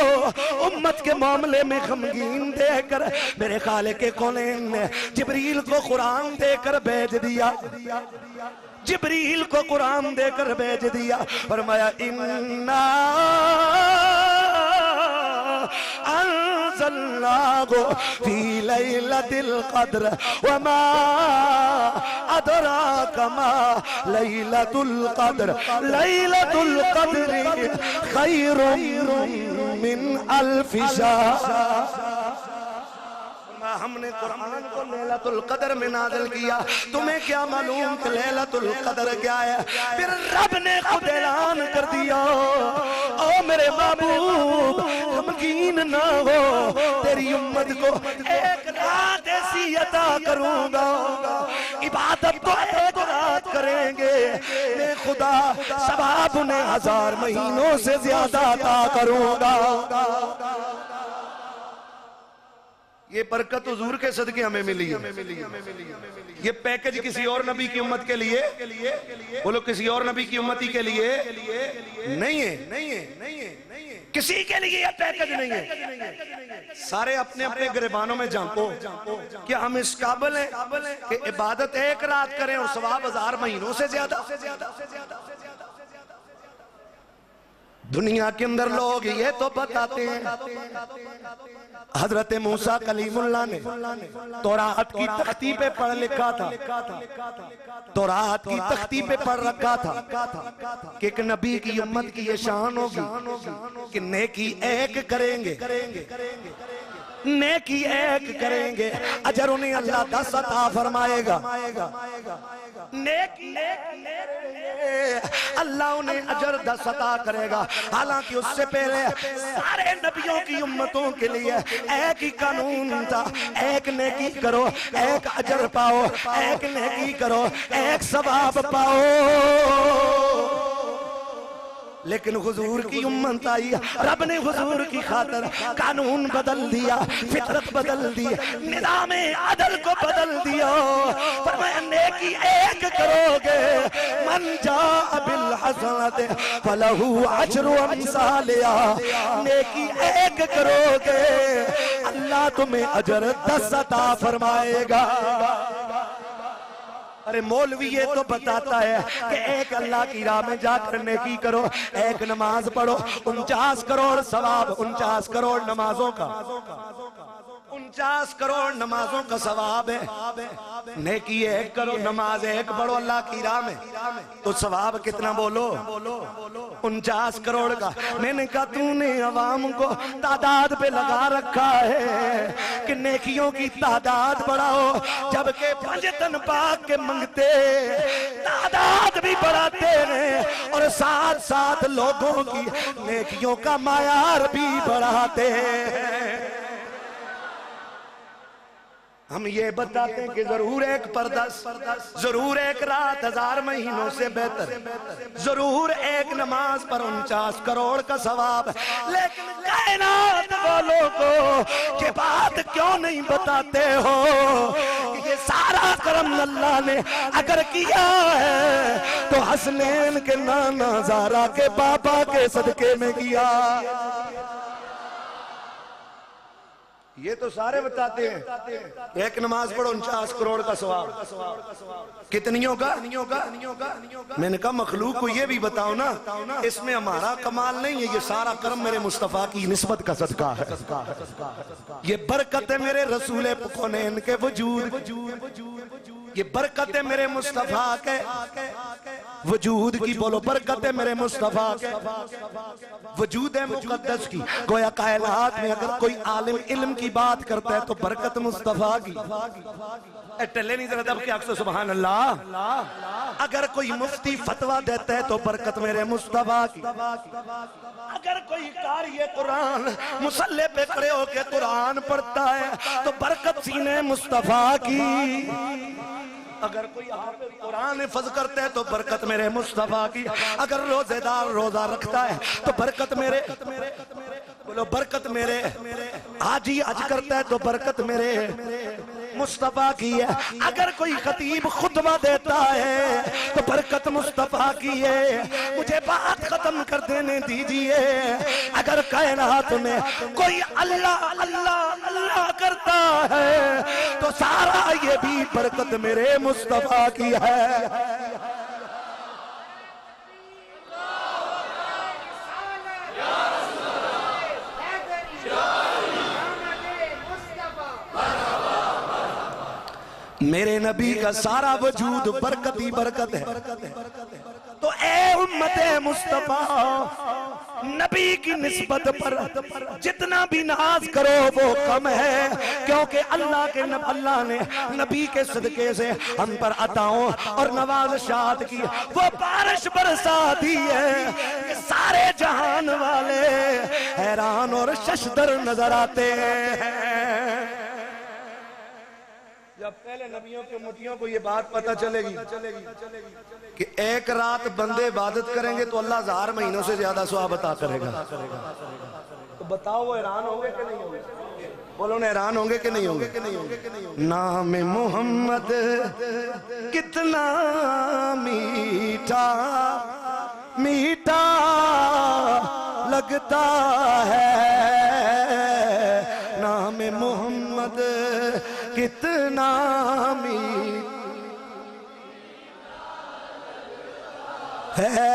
उम्मत के मामले में गमगीन देकर, मेरे खालिक कौनैन ने जिब्रील को कुरान देकर भेज दिया, जिब्रील को कुरान देकर भेज दिया। फरमाया इन्ना अंज़लनाहु फी लैलतिल क़द्र वमा अदराका मा लैलतुल क़द्र लैलतुल क़द्रि खैरुम मिन अल्फि शहर। हमने कुरान को लैलतुल कदर में नाज़िल किया, तुम्हें क्या मालूम कि लैलतुल कदर क्या है? फिर रब ने खुद ऐलान कर दिया, ओ मेरे महबूब गमगीन ना हो, तेरी उम्मत को एक रात ऐसी अता करूंगा, इबादत तो एक रात करेंगे, मैं खुदा सवाब उन्हें 1000 महीनों से ज्यादा अता करूंगा। ये बरकत हुजूर के सदके हमें मिली है। ये पैकेज किसी और नबी की उम्मत के लिए, बोलो किसी और नबी की उम्मती के लिए नहीं है, किसी के लिए ये पैकेज नहीं है। सारे अपने अपने गिरबानों में झांको, क्या हम इस काबिल हैं कि इबादत एक रात करें और सवाब 1000 महीनों से ज्यादा? दुनिया के अंदर लोग ये तो बताते हैं हजरत मूसा कलीमुल्लाह ने तौरात की तख्ती पे पढ़ लिखा था, तौरात की तख्ती पे पढ़ रखा था कि एक नबी की उम्मत की ये शान होगी कि नेकी एक करेंगे, नेकी एक करेंगे, अजर उन्हें अल्लाह 10 अता फरमाएगा। नेकी अल्लाह उन्हें अजर 10 अता करेगा। हालांकि उससे पहले सारे नबियों की उम्मतों के लिए एक ही कानून था, एक नेकी करो एक अजर पाओ, एक नेकी करो एक सवाब पाओ। लेकिन हुजूर की उम्मत आई, रब ने हुजूर की खातिर कानून बदल दिया, फितरत बदल दी, निज़ाम अदल को बदल दिया। फरमाया नेकी एक करोगे, मन जाअ बिल हसनति फलहु अजरु अम्सालिहा, नेकी एक करोगे अल्लाह तुम्हें अजर 10 अता फरमाएगा। अरे मौलवी ये तो बताता है कि एक अल्लाह की राह में जाकर नेकी करो, एक नमाज पढ़ो, 49 करोड़ सवाब, 49 करोड़ नमाजों का, 49 करोड़ नमाजों का सवाब है। नेकी एक करो, नमाज एक पढ़ो अल्लाह की राह में, तो सवाब कितना बोलो? 49 करोड़ का। मैंने कहा तूने अवाम को तादाद पे लगा रखा है कि नेकियों की तादाद बढ़ाओ, जबकि पंजतन पाक के मंगते तादाद भी बढ़ाते हैं और साथ साथ लोगों की नेकियों का मायार भी बढ़ाते हैं। हम ये बताते हैं कि जरूर एक परदस, जरूर एक रात 1000 महीनों से बेहतर, जरूर एक नमाज पर 49 करोड़ का सवाब, लेकिन कायनात वालों को ये बात क्यों नहीं बताते हो कि ये सारा करम अल्लाह ने अगर किया है तो हसनैन के नाना ज़ारा के पापा के सदके में किया। ये तो सारे बताते हैं। एक नमाज पढ़ो 49 करोड़ का सवाब। कितनियों का? मैंने कहा मखलूक को ये भी बताओ ना, इसमें हमारा कमाल नहीं है, ये सारा कर्म मेरे मुस्तफा की निस्बत का सदका है। ये बरकत है मेरे रसूल कौनैन के वजूद, ये बरकत है मेरे मुस्तफा के वजूद की। बोलो बरकत है मेरे मुस्तफा के वजूद है मुकद्दस की। गोया कायनात में अगर कोई आलिम इल्म की बात करता है तो बरकत मुस्तफा की। टल्ले नहीं जरा दब के आंख से सुभान अल्लाह। अगर कोई मुफ्ती फतवा देता है तो बरकत मेरे मुस्तफा की। अगर कोई कारी कुरान मुसल्ले पे खड़े होके कुरान पढ़ता है तो बरकत सीने मुस्तफा की। अगर कोई कुरान हिफ्ज़ करता है तो बरकत मेरे मुस्तफा की। अगर रोजेदार रोजा रखता है तो बरकत मेरे, बोलो बरकत मेरे। हाजी हज करता है तो बरकत मेरे मुस्तफा की है। अगर कोई खतीब खुतबा देता है तो बरकत मुस्तफा की है। मुझे बात खत्म कर देने दीजिए। अगर कायनात में कोई अल्लाह अल्लाह अल्लाह करता है तो सारा ये भी बरकत मेरे मुस्तफा की है। मेरे नबी का सारा वजूद बरकत ही बरकत है। तो ए उम्मते मुस्तफा, नबी की निस्बत पर जितना भी नाज करो वो कम है, क्योंकि अल्लाह ने नबी के सदके से हम पर अताओं और नवाज़शात की वो बारिश बरसा दी है कि सारे जहान वाले हैरान और शशदर नजर आते हैं। जब पहले नबियों के उम्मतियों को ये बात पता चलेगी कि एक रात बंदे इबादत करेंगे तो अल्लाह 1000 महीनों से ज्यादा सवाब अता करेगा, तो बताओ वो हैरान होंगे कि नहीं होंगे? बोलो ना, हैरान होंगे कि नहीं होंगे? नाम मोहम्मद कितना मीठा मीठा लगता है, नाम मोहम्मद कितना मीठा है।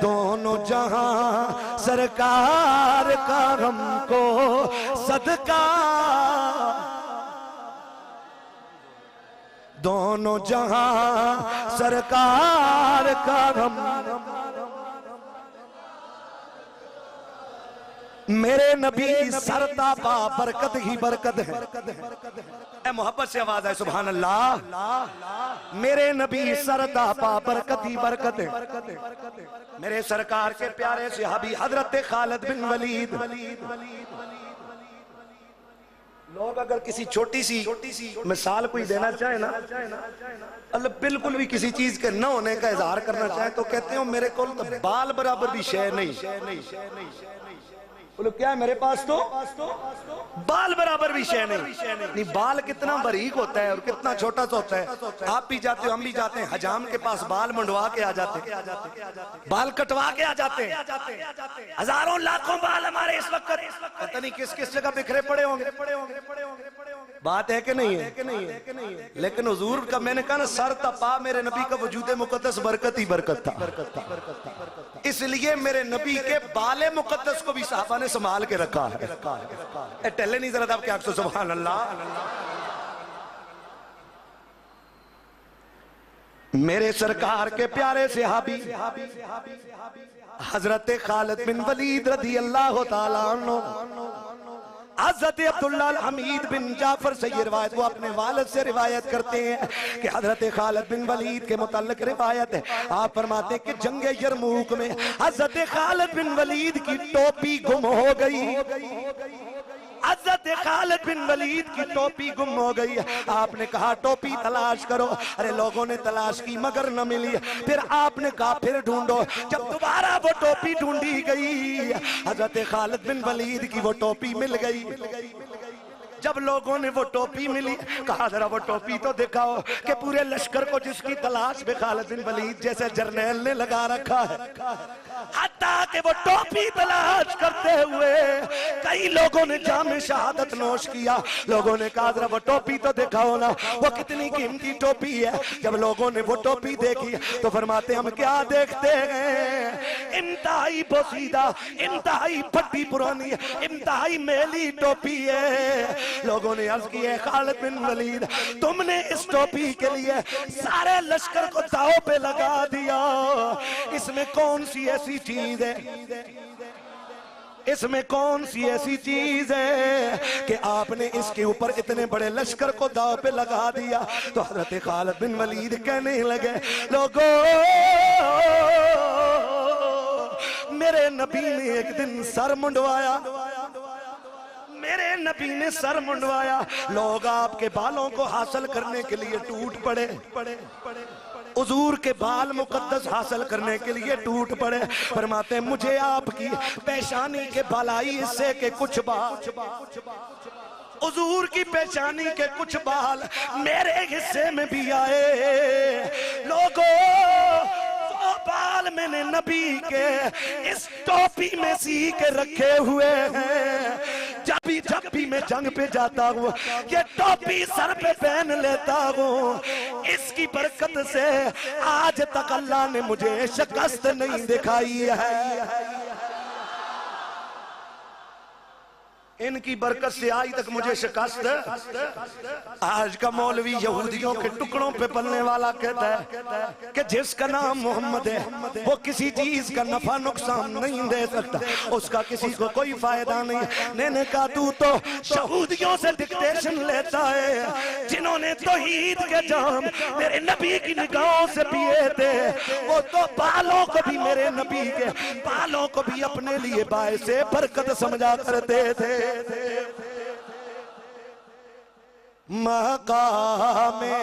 दोनों जहां सरकार का हमको सदका, दोनों जहां सरकार का हम। मेरे नबी सरता पा बरकत ही बरकत है। मोहब्बत से आवाज है सुभान अल्लाह। मेरे नबी सरता पा बरकत ही बरकत है। मेरे सरकार के प्यारे सहाबी हजरत खालिद बिन वलीद। लोग अगर किसी छोटी सी मिसाल कोई देना चाहे ना, अल्लाह बिल्कुल भी किसी चीज के न होने का इजहार करना चाहे तो कहते हो मेरे को तो बाल बराबर भी शय नहीं। बोलो क्या है मेरे पास तो बाल बराबर भी शय नहीं। बाल कितना बारीक होता है और कितना छोटा सा होता है। आप भी जाते हो, हम भी जाते हैं, हजाम के पास बाल मंडवा के आ जाते हैं, बाल कटवा के आ जाते हैं। हजारों लाखों बाल हमारे इस वक्त पता नहीं किस किस जगह बिखरे पड़े होंगे। बात है कि नहीं है? लेकिन हुजूर का मैंने कहा ना सर तपा मेरे नबी का वजूद मुकद्दस बरकत ही बरकत था। इसलिए मेरे नबी के बाले मुकद्दस को भी साहबा ने संभाल के रखा है। टहले नहीं जरा था आपके आंख से सुभान अल्लाह। मेरे सरकार के प्यारे सहाबी हजरत खालिद बिन वलीद रज़ी अल्लाह तआला अन्हु, हज़रत अब्दुल्लाह हमीद बिन जाफर से ये रिवायत वो अपने वालिद से रिवायत करते हैं कि हज़रत खालिद बिन वलीद के मुताल्लिक रिवायत है। आप फरमाते हैं कि जंगे यरमूक में हज़रत खालिद बिन वलीद की टोपी गुम हो गई। हज़रत खालिद बिन वलीद की टोपी गुम हो गई। आपने कहा टोपी तलाश करो। अरे लोगों ने तलाश की मगर न मिली। फिर आपने कहा फिर ढूंढो। जब दोबारा वो टोपी ढूंढी गई, हज़रत खालिद बिन वलीद की वो टोपी मिल गई। जब लोगों ने वो टोपी मिली, कहा जरा वो टोपी तो दिखाओ कि पूरे लश्कर को जिसकी तलाश में खालिद बिन वलीद जैसे जर्नैल ने लगा रखा है। हत्ता कि वो टोपी तलाश करते हुए कई लोगों ने जाम शहादत नोश किया। लोगों ने कहा जरा वो टोपी तो दिखाओ ना, वो कितनी कीमती टोपी है। जब लोगों ने वो टोपी देखी तो फरमाते हम क्या देखते हैं, इंतहाई पोसीदा, इंतहाई फटी पुरानी, इंतहाई मेली टोपी है। लोगों ने अर्ज की है खालिद बिन वलीद, तुमने इस टोपी के लिए सारे लश्कर को दाव पे लगा दिया। इसमें कौन सी ऐसी चीज है, इसमें कौन सी ऐसी चीज है कि आपने इसके ऊपर इतने बड़े लश्कर को दाव पे लगा दिया। तो हजरत खालिद बिन वलीद कहने लगे लोगों, मेरे नबी ने एक दिन सर मुंडवाया, मेरे नबी ने सर मुंडवाया, लोग आपके बालों को हासिल करने के लिए टूट पड़े, हुजूर के बाल मुकद्दस हासिल करने के लिए टूट पड़े। फरमाते मुझे आपकी पेशानी के बालाई हिस्से के कुछ बाल, हुजूर की पेशानी के कुछ बाल मेरे हिस्से में भी आए। लोगों, वो बाल मैंने नबी के इस टोपी में सी के रखे हुए हैं। जब भी मैं जंग पे जाता हूँ ये टोपी सर पे पहन लेता हूँ। इसकी बरकत से आज तक अल्लाह ने मुझे शिकस्त नहीं दिखाई है। इनकी बरकत से आज तक मुझे शिकस्त। आज का मौलवी यहूदियों के टुकड़ों पे पलने वाला कहता है कि जिसका नाम मोहम्मद है वो किसी चीज का नफा नुकसान नहीं दे सकता, उसका किसी को कोई फायदा नहीं। मैंने कहा तू तो यहूदियों से डिक्टेशन लेता है, जिन्होंने तौहीद के जाम मेरे नबी की निगाहों से पिए थे, वो तो बालों को भी, मेरे नबी के बालों को भी अपने लिए बायसे बरकत समझा करते थे। मकामे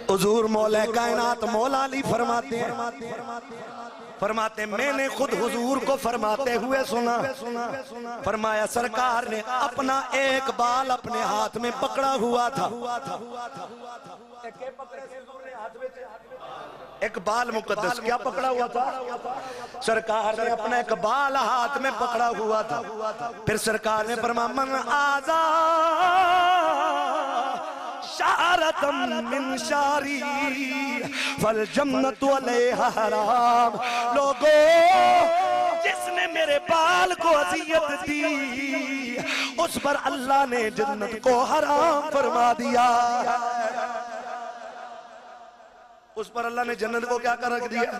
हुजूर मौला कायनात मौला अली फरमाते हैं, फरमाते मैंने खुद हुजूर को फरमाते हुए सुना, फरमाया सरकार ने अपना एक बाल अपने हाथ में पकड़ा हुआ था। एक बाल मुकद्दस क्या पकड़ा हुआ था? सरकार ने अपना एक बाल हाथ में पकड़ा हुआ था। फिर सरकार ने फरमाया मन आजा शारतम मिन शारी फल जन्नतु अलैहा हराम। लोगों, जिसने मेरे बाल को अज़ियत दी उस पर अल्लाह ने जन्नत को हराम फरमा दिया। उस पर अल्लाह ने जन्नत को क्या कर रख दिया?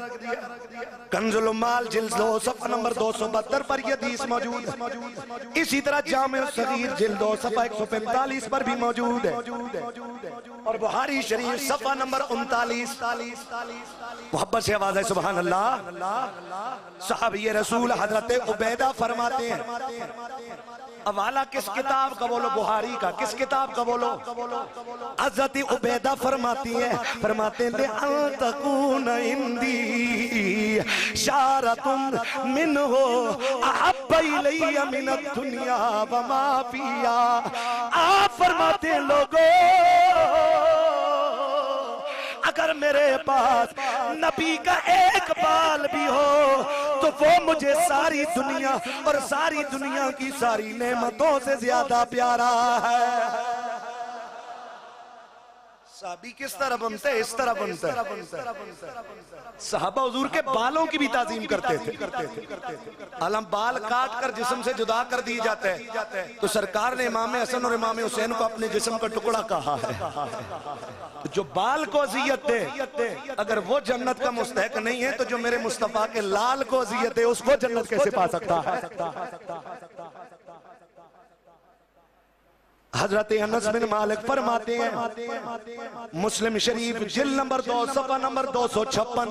कंजुल माल जिल्द 2 सफ़ा नंबर 272 पर यह हदीस मौजूद है। इसी तरह जामे सगीर जिल्द 2 सफ़ा 145 पर भी मौजूद है, और बुखारी शरीफ सफ़ा नंबर 39। मोहब्बत से आवाज़ है सुभान अल्लाह। सहाबी रसूल हजरत उबैदा फरमाते हैं, हवाला किस किताब का बोलो? बुखारी का। किस किताब का बोलो? हजरत उबैदा फरमाती है, फरमाते हैं तकून इंदी शारतुन मिनहु अहब्बा इलैया मिन दुनिया व मा फिया। आप फरमाते हैं लोगों, अगर मेरे पास नबी का एक बाल भी हो तो वो मुझे सारी दुनिया और सारी दुनिया की सारी नेमतों से ज्यादा प्यारा है। साहबी किस तरह बनते हैं? इस तरह बनते हैं। सहाबा हुजूर के बालों की भी ताजीम करते थे। आलम बाल काट कर जिस्म से जुदा कर दिए जाते हैं, तो सरकार ने इमाम हसन और इमाम हुसैन को अपने जिस्म का टुकड़ा कहा है। जो बाल को अज़ियत दे, अगर वो जन्नत का मुस्तहक नहीं है तो जो मेरे मुस्तफा के लाल को अज़ियत है उसको जन्नत कैसे पा सकता है? हजरत अनस बिन मालिक फरमाते हैं, मुस्लिम शरीफ जिल्द नंबर 2 सफ़ा नंबर 256,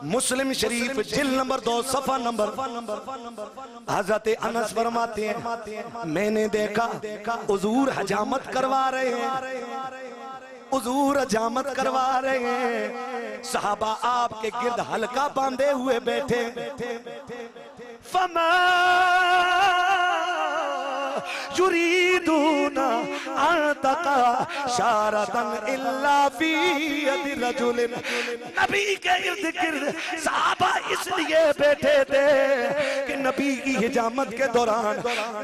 मुस्लिम शरीफ जिल्द नंबर 2 सफ़ा नंबर। हजरत अनस फरमाते हैं, मैंने देखा हुजूर हजामत करवा रहे हैं, हुजूर हजामत करवा रहे हैं, सहाबा आपके गिर्द हल्का बांधे हुए बैठे। फमा युरीदूना अतका शारतन इल्ला फी यदि रजुलिन। नबी के इर्द गिर्द सहाबा इसलिए बैठे थे कि नबी की हिजामत के दौरान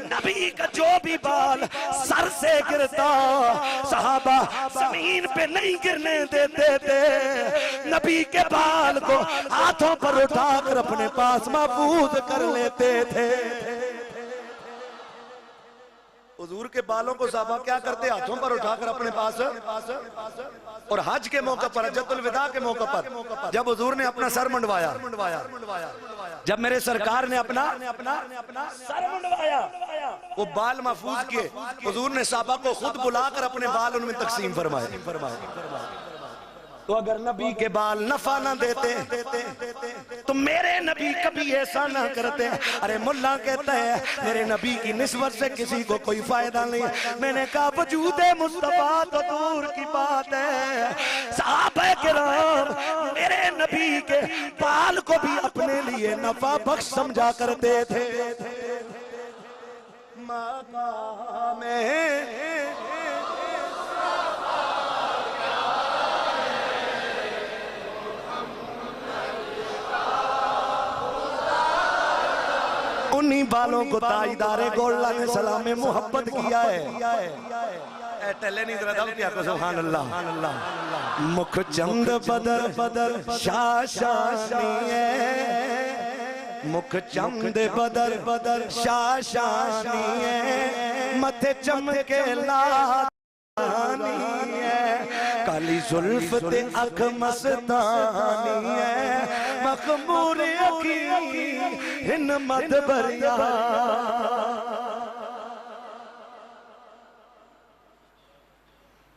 नबी का जो भी बाल सर से गिरता सहाबा जमीन पे नहीं गिरने देते थे। नबी के बाल को हाथों पर उठाकर अपने पास महफूज कर लेते थे। हुजूर के बालों को साहबा क्या करते, हाथों पर उठाकर अपने पास। और हज के मौके पर, हज्जतुल विदा के मौके पर जब हुजूर ने अपना सर मुंडवाया, जब मेरे सरकार ने अपना सर मुंडवाया, वो बाल महफूज किए, हुजूर ने साहबा को खुद बुलाकर अपने बाल उनमें तकसीम फरमाए। तो अगर नबी के बाल नफा ना देते तो मेरे नबी कभी ऐसा ना करते। अरे मुल्ला कहता है मेरे नबी की निस्बत से किसी को कोई फायदा नहीं। मैंने कहा वजूदे मुस्तफा तो दूर की बात है, सहाबा किराम मेरे नबी के बाल को भी अपने लिए नफा बख्श समझा करते थे। उन्हीं बालों को ताजदारे गोल्ला ने सलाम में मोहब्बत किया है। टले नहीं दरा क्या को सुभान अल्लाह। मुख चंद बदर बदर शाशानी है, मुख चंद बदर बदर शाशानी है, मथे चमके लानी है, काली जुल्फ ते अख मस्तानी है, मखमूर अखी हिन मत भरिया।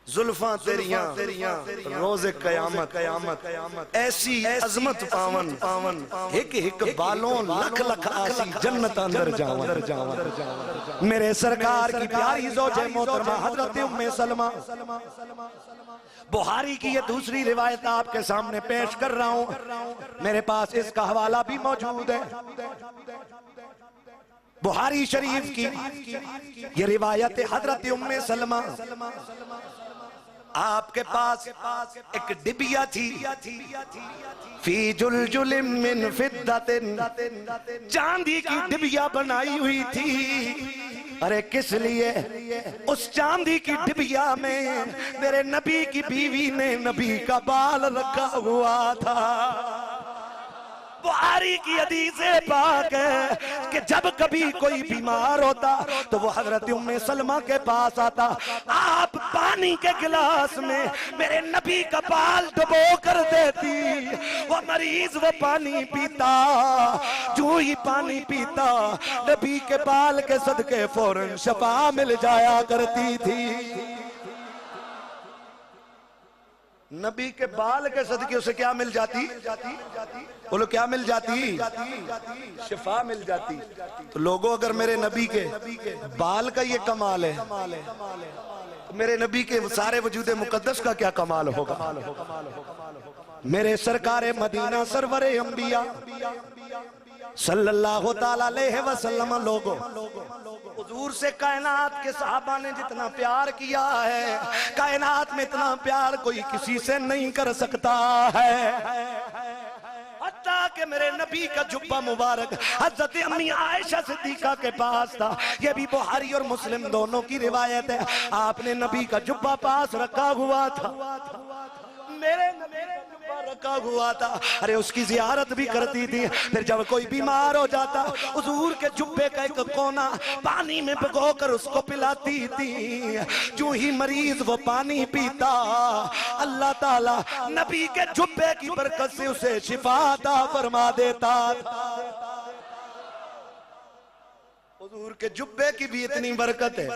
जुल्फा तेरियां रोज़े कयामत ऐसी अजमत पावन पावन एक एक बालों लख लख आसी जन्नत अंदर जावन। मेरे सरकार की प्यारी ज़ौजे मोहतरमा हजरत उम्मे सलमा, बुहारी की ये दूसरी रिवायत आपके सामने पेश कर रहा हूं। मेरे पास इसका हवाला भी मौजूद है। बुहारी शरीफ की ये रिवायत हजरत उम्मे सलमा, आपके पास एक डिबिया थी, फी जुलजुलिम मिन फिद्दतिन, चांदी की डिबिया बनाई हुई थी। अरे किस लिए? उस चांदी की डिबिया में मेरे नबी की बीवी ने नबी का बाल रखा हुआ था। बुहारी की हदीस पाक है कि जब कभी कोई बीमार होता तो वो हजरत उम्मे सलमा के पास आता, आप पानी के गिलास में मेरे नबी का बाल डुबो कर देती, वो मरीज वो पानी पीता, जो ही पानी पीता नबी के बाल के सदके फौरन शफा मिल जाया करती थी। नबी के बाल के सदके उसे क्या मिल जाती? बोलो क्या मिल जाती? शिफा मिल जाती। तो लोगों अगर मेरे नबी के बाल का ये कमाल है तो मेरे नबी के सारे वजूदे मुकद्दस का क्या कमाल होगा। मेरे सरकारे मदीना सरवरे अंबिया सल्लल्लाहु ताला अलैहि वसल्लम, लोगों हुजूर से कायनात के सहाबा ने जितना प्यार किया है, कायनात में इतना प्यार कोई किसी से नहीं कर सकता है। हत्ता कि मेरे नबी का जुब्बा मुबारक हज़रत अम्मी आयशा सिद्दीका के पास था। ये भी बुखारी और मुस्लिम दोनों की रिवायत है। आपने नबी का जुब्बा पास रखा हुआ था, मेरे रखा हुआ था। अरे उसकी जियारत भी करती थी। फिर जब कोई बीमार हो जाता हुजूर के जुब्बे का एक कोना पानी में भिगोकर उसको पिलाती थी। जो ही मरीज वो पानी पीता अल्लाह ताला नबी के जुब्बे की बरकत से उसे शिफा अता फरमा देता। हुजूर के जुब्बे की भी इतनी बरकत है,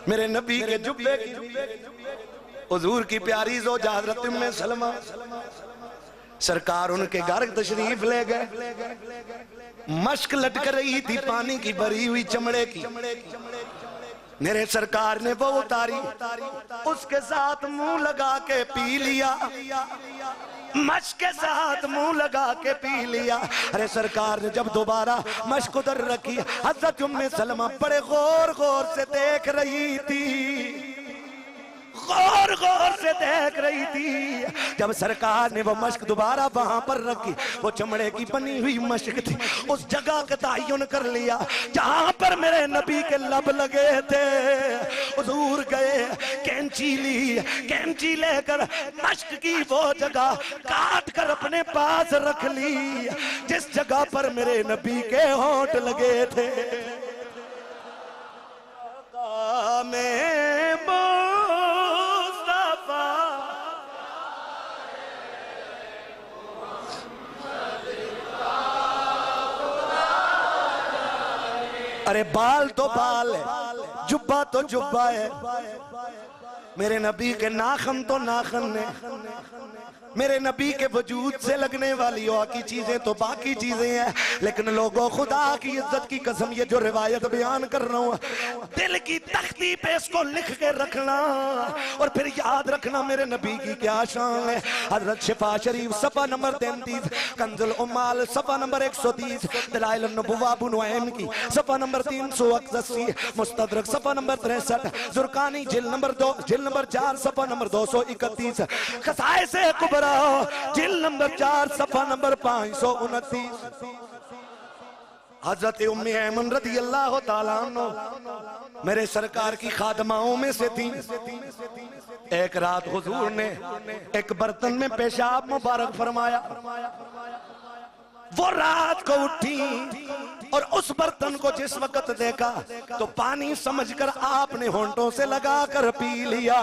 मेरे नबी के जुब्बे की। हुजूर की प्यारी ज़ौजा हज़रत उम्मे सलमा सरकार उनके घर तशरीफ ले गए। मश्क लटक रही थी पानी की भरी हुई चमड़े की। मेरे सरकार ने वो उतारी, उसके साथ मुंह लगा के पी लिया, मश्क के साथ मुंह लगा के पी लिया। अरे सरकार ने जब दोबारा मश्क उधर रखी, हजरत उम्मे सलमा बड़े गौर गौर से देख रही थी, गौर गौर से देख रही थी। जब सरकार ने वो मश्क दोबारा वहां पर रखी, वो चमड़े की बनी हुई मश्क थी, उस जगह का तयन कर लिया जहां पर मेरे नबी के लब लगे थे। हुजूर गए, कैंची ली, कैंची लेकर मश्क की वो जगह काट कर अपने पास रख ली जिस जगह पर मेरे नबी के होंठ लगे थे। अरे बाल तो बाल है, जुब्बा तो जुब्बा है, मेरे नबी के नाखन तो नाखन है, मेरे नबी के वजूद से लगने वाली बाकी चीजें तो बाकी चीजें हैं। लेकिन लोगों, खुदा की इज्जत की कसम, ये जो रिवायत बयान कर रहा हूं, दिल की तख्ती पे इसको लिख के रखना और फिर याद रखना मेरे नबी की क्या शान है। हजरत शिफा शरीफ सफा नंबर 33, कंजुल उम्माल सफा नंबर 130, दलाइल नबुव्वा अबू नुऐम की सफा नंबर 381, मुस्तदरक सफा नंबर 63, जुरकानी जिल्द नंबर 2, जिल्द नंबर 4 सफा नंबर 231, खसाइस कुबरा जिल्द नंबर 4 सफा नंबर 529। हजरत उम्मे ऐमन रदी अल्लाह ताला अन्हा मेरे सरकार की खादमाओं में से थी। एक रात हुजूर ने एक बर्तन में पेशाब मुबारक फरमाया, वो रात को उठी और उस बर्तन को जिस वक्त देखा तो पानी समझकर आपने होंठों से लगाकर पी लिया।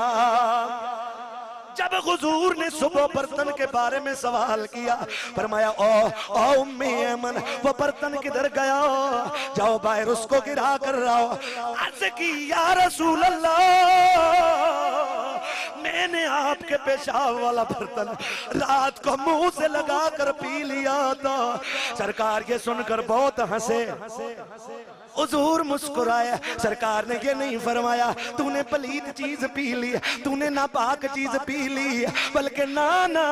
जब हुजूर ने सुबह बर्तन के बारे में सवाल किया, फरमाया ओ उम्मे ऐमन, वो बर्तन किधर गया? जाओ बाहर उसको गिरा कर लाओ। अर्ज़ की या रसूल अल्लाह, मैंने आपके पेशाब वाला बर्तन रात को मुंह से लगा कर पी लिया था। सरकार ये सुनकर बहुत हंसे, हुजूर मुस्कुराया। सरकार ने ये नहीं फरमाया तूने पलीत चीज पी ली, तूने नापाक चीज पी ली, बल्कि ना ना,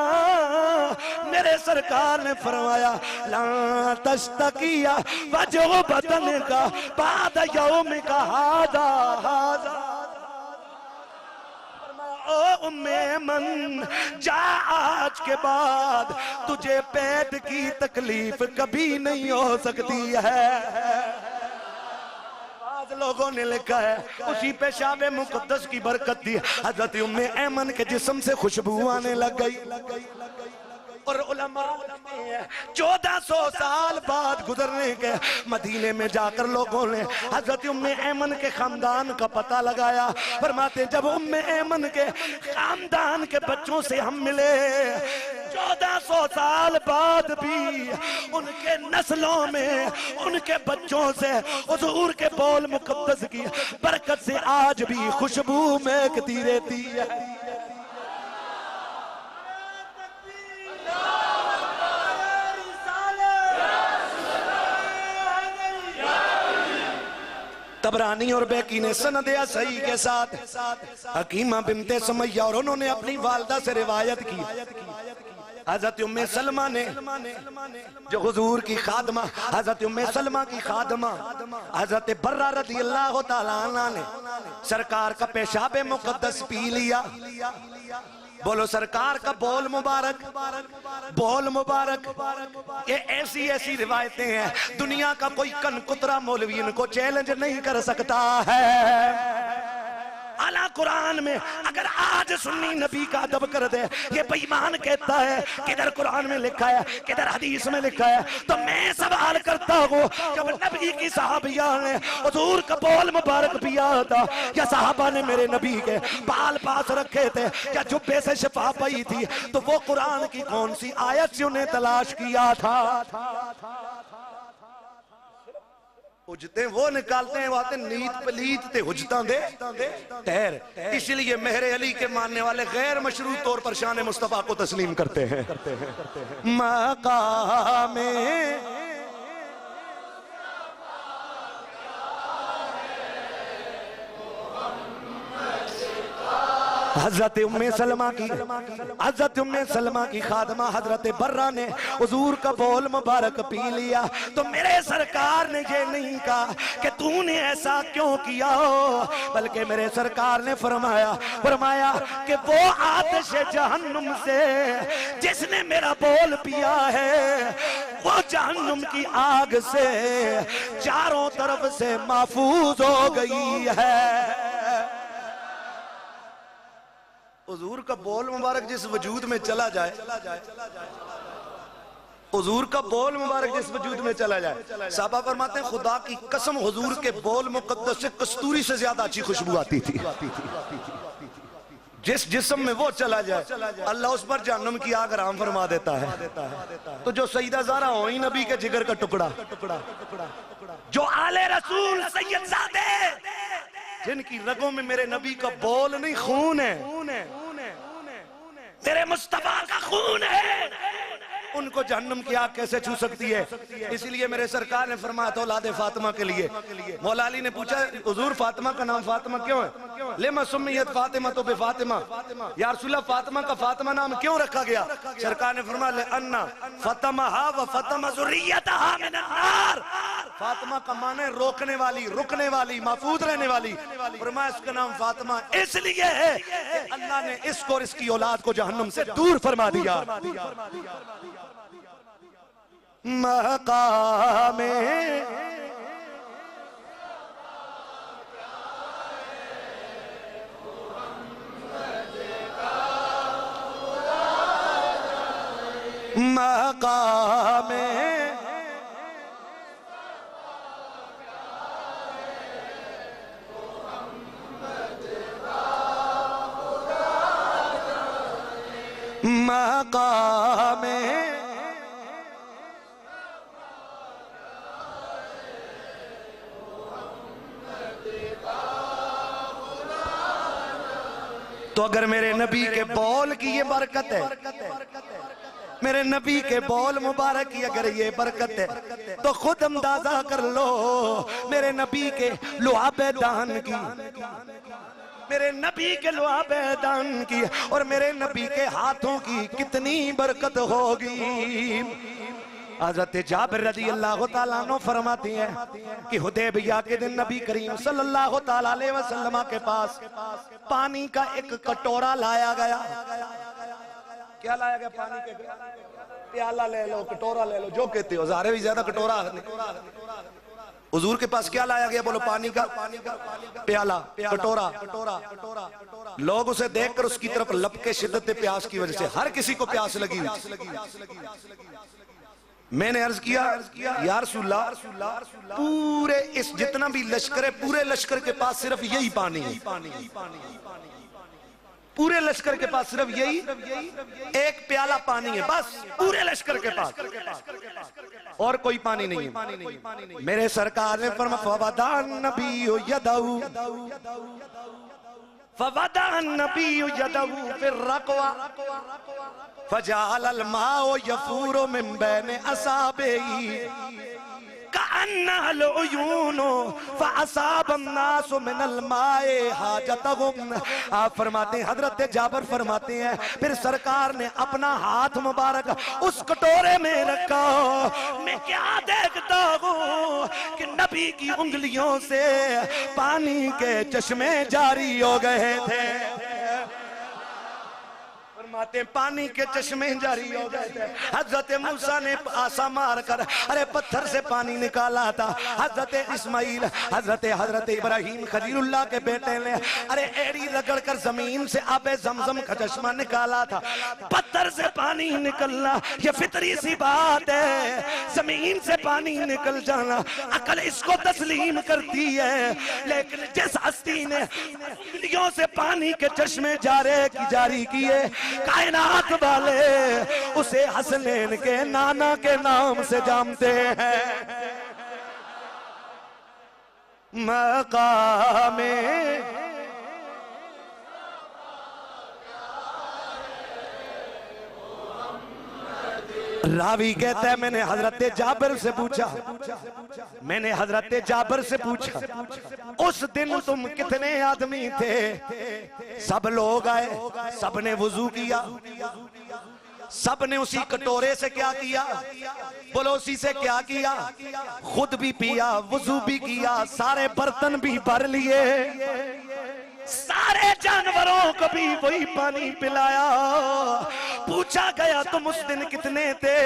मेरे सरकार ने फरमाया ला तश्तकिया वजह बदन का बाद यौम का हादा हादा। ओ उम्मे ऐमन, जा आज के बाद तुझे पेट की तकलीफ कभी नहीं हो सकती है। लोगों ने लिखा है उसी पेशाब मुकद्दस की बरकत थी, हजरत उम्मे ऐमन के जिस्म से खुशबू आने लग गई। और उलमा 1400 साल बाद गुजरने के मदीने में जाकर लोगों ने हजरत उम्मे ऐमन के खानदान का पता लगाया। फरमाते जब उम्मे ऐमन के खानदान के बच्चों से हम मिले, 1400 साल बाद भी उनके नस्लों में उनके बच्चों से हुजूर के बोल मुकद्दस की बरकत से आज भी खुशबू महकती रहती है। तबरानी और बैकी ने सनद सही के साथ हकीमा बिनते समैया और उन्होंने अपनी वालदा से रिवायत की, हजरत उम्मे सलमा ने जो हुजूर की खादमा, हजरत उम्मे सलमा की खादमा हजरत बर्रा रज़ी अल्लाह तआला अन्हा ने सरकार का पेशाब मुकद्दस पी लिया। बोलो सरकार का बोल मुबारक, बोल मुबारक। ये ऐसी ऐसी रिवायतें हैं, दुनिया का कोई कनकुतरा मौलवी इनको चैलेंज नहीं कर सकता है। आला कुरान में अगर आज सुन्नी नबी का अदब कर दे, ये बेईमान कहता है किधर कुरान में लिखा है किधर हदीस में लिखा है, तो मैं सवाल करता हूँ जब नबी की साहबिया ने हुजूर का बोल मुबारक पिया था, या साहबा ने मेरे नबी के बाल पास रखे थे, या जुब्बे से शिफा पाई थी, तो वो कुरान की कौन सी आयत से उन्हें तलाश किया था? हुजते वो निकालते हैं, वाते नीत पलीत ते हुजता दे तैर। इसलिए मेहरे अली के मानने वाले गैर मशरूत तौर पर शान मुस्तफा को तस्लीम करते हैं। मकामे हजरत उम्मे सलमा की खादमा हजरत बर्रा ने हुजूर का बोल मुबारक पी लिया तो मेरे सरकार ने ये नहीं कहा कि तूने ऐसा क्यों किया हो, बल्कि मेरे सरकार ने फरमाया कि वो आतिश जहन्नुम से जिसने मेरा बोल पिया है वो जहन्नुम की आग से चारों तरफ से महफूज हो गई है। हुजूर का बोल मुबारक जिस वजूद में चला जाए, हुजूर का बोल मुबारक जिस वजूद में चला जाए, साहबा फरमाते हैं खुदा की कसम हुजूर के बोल मुकद्दस से कस्तूरी से ज्यादा अच्छी खुशबू आती थी। जिस जिस्म में वो चला जाए अल्लाह उस पर जहन्नम की आग हराम फरमा देता है। तो जो सईदा ज़हरा हो ही नबी के जिगर का टुकड़ा, जो आले रसूल सैयदजादे जिनकी रगों में मेरे नबी का बोल नहीं खून है, तेरे मुस्तफा का खून है, उनको जहन्नम की आग कैसे छू सकती है। इसलिए मेरे सरकार ने फरमाया तो औलाद फातिमा के लिए। मौला अली ने पूछा हुजूर फातिमा का नाम फातिमा क्यों है? लेमा सुम्मियत फातिमा तो बे फातिमा, या रसूलल्लाह फातिमा का फातिमा नाम क्यों रखा गया? सरकार ने फरमाया ले अन्ना फतमहा व फतमा ज़ुर्रियतहा मिन अन्नार, फातिमा का माने रोकने वाली, रुकने वाली, महफूज रहने वाली। फरमाया इसका नाम फातिमा इसलिए है कि अल्लाह ने इसको और इसकी औलाद को जहन्नम से दूर फरमा दिया। मकामे मकामे मकामे तो अगर मेरे नबी के बोल की ये बरकत है, मेरे नबी के बोल मुबारक की अगर ये बरकत है तो खुद अंदाजा कर लो मेरे नबी के लुआबे दान की, मेरे नबी के लुआबे दान की और मेरे नबी के हाथों की कितनी बरकत होगी। हज़रत जाबिर रज़ी अल्लाह तआला अन्हु फरमाती हैं कि हुदैबिया के दिन नबी करीम सल्लल्लाहु तआला अलैहि वसल्लम के पास पानी का एक कटोरा लाया गया। क्या लाया गया? पानी के प्याला ले लो, कटोरा ले लो, जो कहते हो, ज़ाहिर भी ज्यादा कटोरा। हुजूर के पास क्या लाया गया? बोलो पानी का प्याला, कटोरा। लोग उसे देखकर उसकी तरफ लपके शिद्दत प्यास की वजह से, हर किसी को प्यास लगी हुई। मैंने अर्ज किया या रसूलल्लाह पूरे इस जितना भी लश्कर है, पूरे लश्कर के पास सिर्फ यही पानी है, पूरे लश्कर के पास सिर्फ यही एक प्याला पानी है, बस पूरे लश्कर के पास और कोई पानी नहीं है। मेरे सरकार ने फरमाया फवदान नबी यदहू, फवदान नबी यदहू फिर रकवा फजाअल माओ यफूरो मिन बैन असाबेही कअन्नल उयूनो फअसाबन नासु मिनल माए हाजतहुम। आप फरमाते हैं, हजरत जाबिर फरमाते हैं, फिर सरकार ने अपना हाथ मुबारक उस कटोरे में रखा। मैं क्या देखता हूँ कि नबी की उंगलियों से पानी के चश्मे जारी हो गए थे। पानी के चश्मे जारी हो गए थे। हजरत मूसा ने आसा मार कर अरे पत्थर से पानी निकाला था। हजरत इस्माइल, हजरत इब्राहिम खलीलुल्लाह के बेटे ने अरे एड़ी रगड़ कर जमीन से आबे जमजम का चश्मा निकाला था। पत्थर से पानी निकलना ये फितरी सी बात है, जमीन से पानी निकल जाना अकल इसको तस्लीम करती है। लेकिन जिस हस्ती ने उंगलियों से पानी के चश्मे जारी किए, कायनात वाले उसे हसनैन के नाना के नाम से जानते हैं। मकामे रावी कहता है मैंने हजरत जाबिर से पूछा, मैंने हजरत जाबिर से पूछा उस दिन तुम कितने आदमी थे? सब लोग आए, सबने वुजू किया, सबने उसी कटोरे से क्या किया? बोलो उसी से क्या किया? खुद भी पिया, वुजू भी किया, सारे बर्तन भी भर लिए, सारे जानवरों को भी वही पानी पिलाया। पूछा गया तुम उस दिन कितने थे?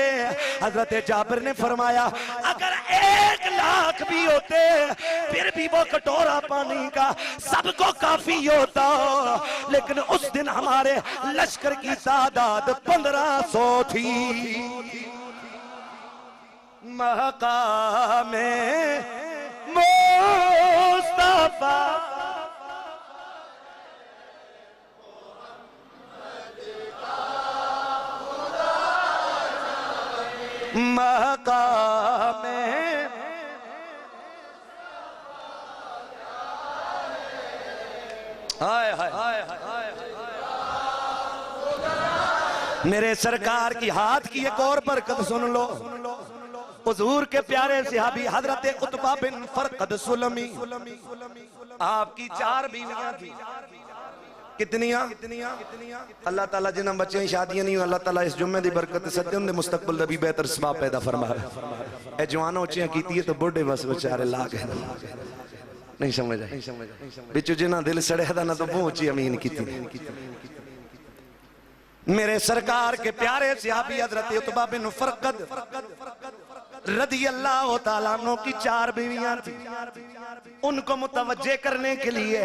हजरत जाबिर ने फरमाया अगर 1,00,000 भी होते फिर भी वो कटोरा पानी का सबको काफी होता, लेकिन उस दिन हमारे लश्कर की तादाद 1500 थी। मकामे मुस्तफा मकामे हाय हाय हाय हाय मेरे सरकार की हाथ की एक और बरकत सुन लो। हुजूर के प्यारे सहाबी हजरत उतबा बिन फरकद सुलमी, आपकी 4 बीवियां थी। कितनियां? अल्लाह ताला जिन्हां बच्चों की शादियां नहीं, अल्लाह ताला इस जुम्मे की बरकत सदे उनके मुस्तकबिल दा भी बेहतर सवाब पैदा फरमाए। ए जवानों उच्चियां कीती तो बुढ़े बस बेचारे ला के नहीं समझ आई। बिच जिन्हां दिल सड़िया दा ना तो मुंह उच्ची अमीन कीती। मेरे सरकार के प्यारे सहाबी हजरत उतबा बिन फरकद रदी अल्लाह तआला अन्हु की 4 बीवियां थी। उनको मुतवज्जे करने के लिए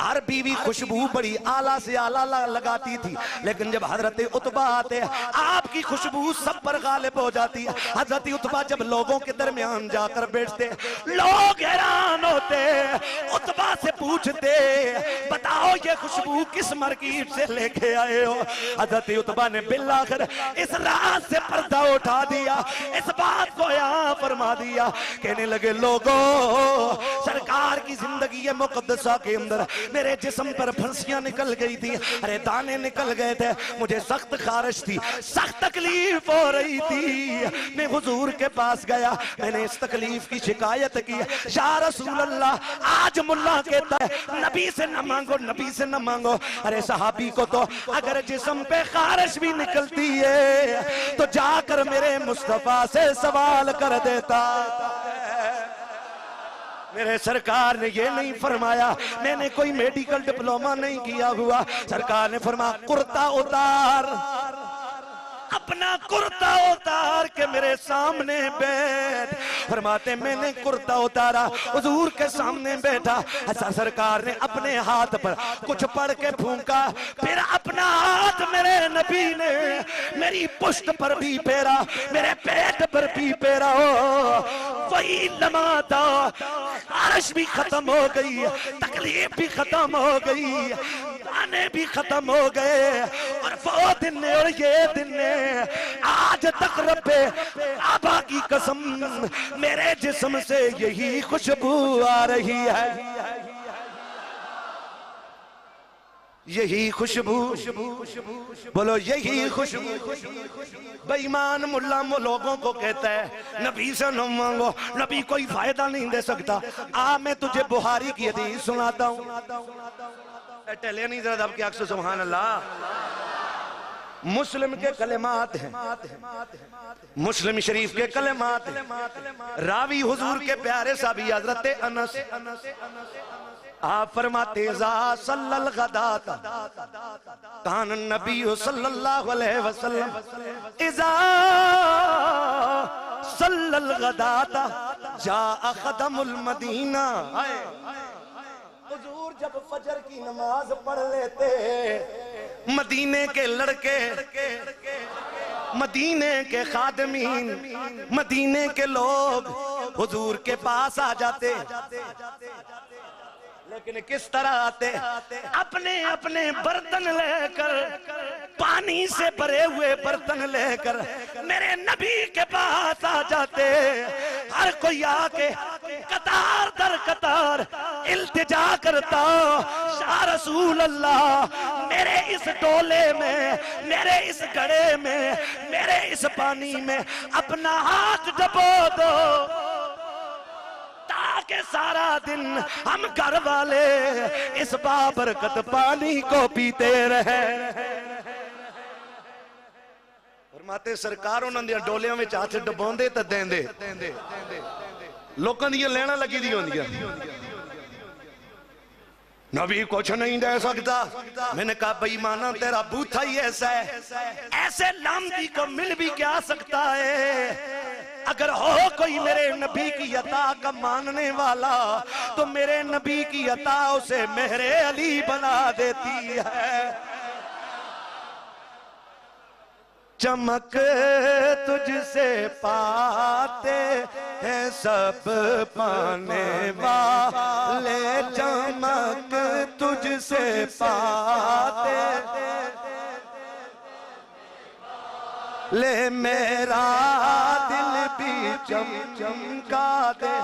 हर बीवी खुशबू बड़ी आला से आला लगाती थी, लेकिन जब हजरत उतबा आते आपकी खुशबू सब पर गालिब हो जाती है। हजरत उतबा जब लोगों के दरमियान जाकर बैठते लोग हैरान होते, उतबा से पूछते बताओ ये खुशबू किस मरकीब से लेके आए हो? हजरत उतबा ने बिल्लाखिर इस राज से पर्दा उठा दिया, इस बात को यहाँ फरमा दिया। कहने लगे लोगों सरकार की जिंदगी मुकद्दसा के अंदर मेरे जिस्म पर फंसियां निकल गई थी, अरे दाने निकल गए थे, मुझे सख्त खारिश थी, सख्त तकलीफ हो रही थी। मैं हुजूर के पास गया, मैंने इस तकलीफ की शिकायत की। या रसूल अल्लाह आज मुल्ला कहता है नबी से न मांगो, नबी से न मांगो। अरे सहाबी को तो अगर जिस्म पे खारिश भी निकलती है तो जाकर मेरे मुस्तफा से सवाल कर देता। मेरे सरकार ने ये नहीं फरमाया मैंने कोई मेडिकल डिप्लोमा नहीं किया हुआ। सरकार ने फरमाया कुर्ता उतार, अपना कुर्ता उतार के मेरे सामने बैठ। फरमाते मैंने कुर्ता उतारा, हुजूर के सामने बैठा। ऐसा सरकार ने अपने हाथ पर कुछ पढ़ के फूंका, फिर अपना हाथ मेरे नबी ने मेरी पुष्ट पर भी फेरा, मेरे पेट पर भी फेरा। वही लम्हा था, बारिश भी खत्म हो गई, तकलीफ भी खत्म हो गई, आने भी खत्म हो गए। और वो दिन ने और ये दिन ने आज तक रब्बे आबा की कसम मेरे जिस्म से यही खुशबू आ रही है, यही खुशबू। बोलो यही खुशबू। बेईमान मुल्ला लोगों को कहता है नबी से न मांगो, नबी कोई फायदा नहीं दे सकता। आ मैं तुझे बुहारी की हदीस सुनाता हूँ, टहले नहीं जरा आपकी आंख से। सुभान अल्लाह। मुस्लिम के कलेमात हैं, मुस्लिम शरीफ के कलेमात हैं। रावी हुजूर के प्यारे साहबी हजरत अनस, आप फरमाते जा सल्लल गदाता कान नबी सल्लल्लाहु अलैहि वसल्लम इजा सल्लल गदाता जा खदमुल मदीना। हुजूर जब फजर की नमाज पढ़ लेते मदीने के लड़के, मदीने के खादमीन, मदीने के लोग हुजूर के पास आ जाते। लेकिन किस तरह आते? अपने अपने बर्तन लेकर, पानी से भरे हुए बर्तन लेकर मेरे नबी के पास आ जाते। हर कोई आके कतार दर कतार इल्तिजा करता, या रसूल अल्लाह मेरे इस डोले में, मेरे इस घड़े में, मेरे इस पानी में अपना हाथ डबो दो, ताकि सारा दिन हम घर वाले इस बाबरकत पानी को पीते रहे। फरमाते सरकार उन्होंने डोलियां में हाथ डबोंदे तो देंदे, लोगों दी लैना लगी दी होंदियां। नबी कुछ नहीं दे सकता। मैंने कहा बेईमाना तेरा बूथा ही ऐसा है, ऐसे लामदी को मिल भी क्या सकता है। अगर हो कोई मेरे नबी की अता का मानने वाला तो मेरे नबी की अता उसे मेहरे अली बना देती है। चमक तुझसे पाते हैं सब पाने वाले, चमक तुझसे पाते ले मेरा दिल भी चमका दे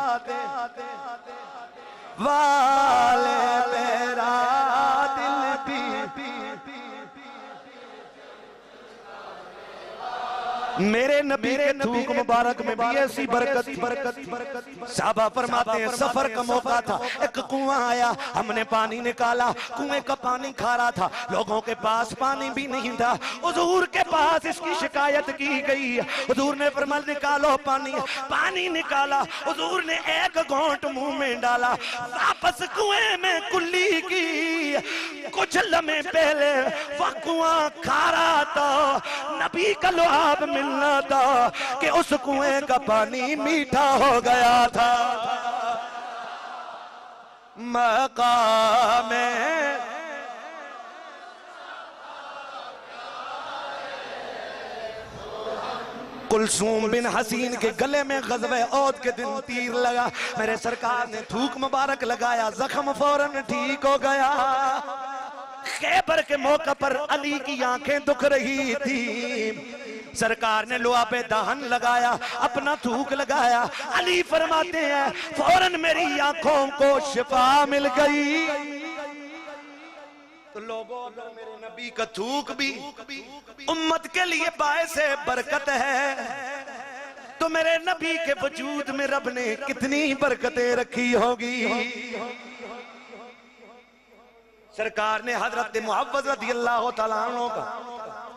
वाले, मेरा दिल भी मेरे नबी के थूक मुबारक में भी ऐसी बरकत बरकत। साहबा फरमाते हैं सफर का मौका था, एक कुआं आया, हमने पानी निकाला, कुएं का पानी खारा था, लोगों के पास पानी भी नहीं था। हुजूर के पास इसकी शिकायत की गई, हुजूर ने फरमाया निकालो पानी, पानी निकाला, हुजूर ने एक घोंट मुंह में डाला, वापस कुएं में कुल्ली की। कुछ लम्हे पहले वह कुआं खारा था, नबी का लुआब मिलना था कि उस कुएं का पानी मीठा हो गया था। मकाम कुलसूम बिन हसीन के गले में ग़ज़वे औद के दिन तीर लगा, मेरे सरकार ने थूक मुबारक लगाया, जख्म फौरन ठीक हो गया। खैबर के मौके पर अली की आंखें दुख रही थी, सरकार ने लुआबे दहन लगाया, अपना थूक लगाया। अली फरमाते हैं फौरन मेरी आंखों को शिफा मिल गई। तो लोगों अगर मेरे नबी का थूक भी उम्मत के लिए बायसे बरकत है तो मेरे नबी के वजूद में रब ने कितनी बरकतें रखी होगी। सरकार ने हजरत मुअव्वज़ रज़ियल्लाहु तआला अन्हु का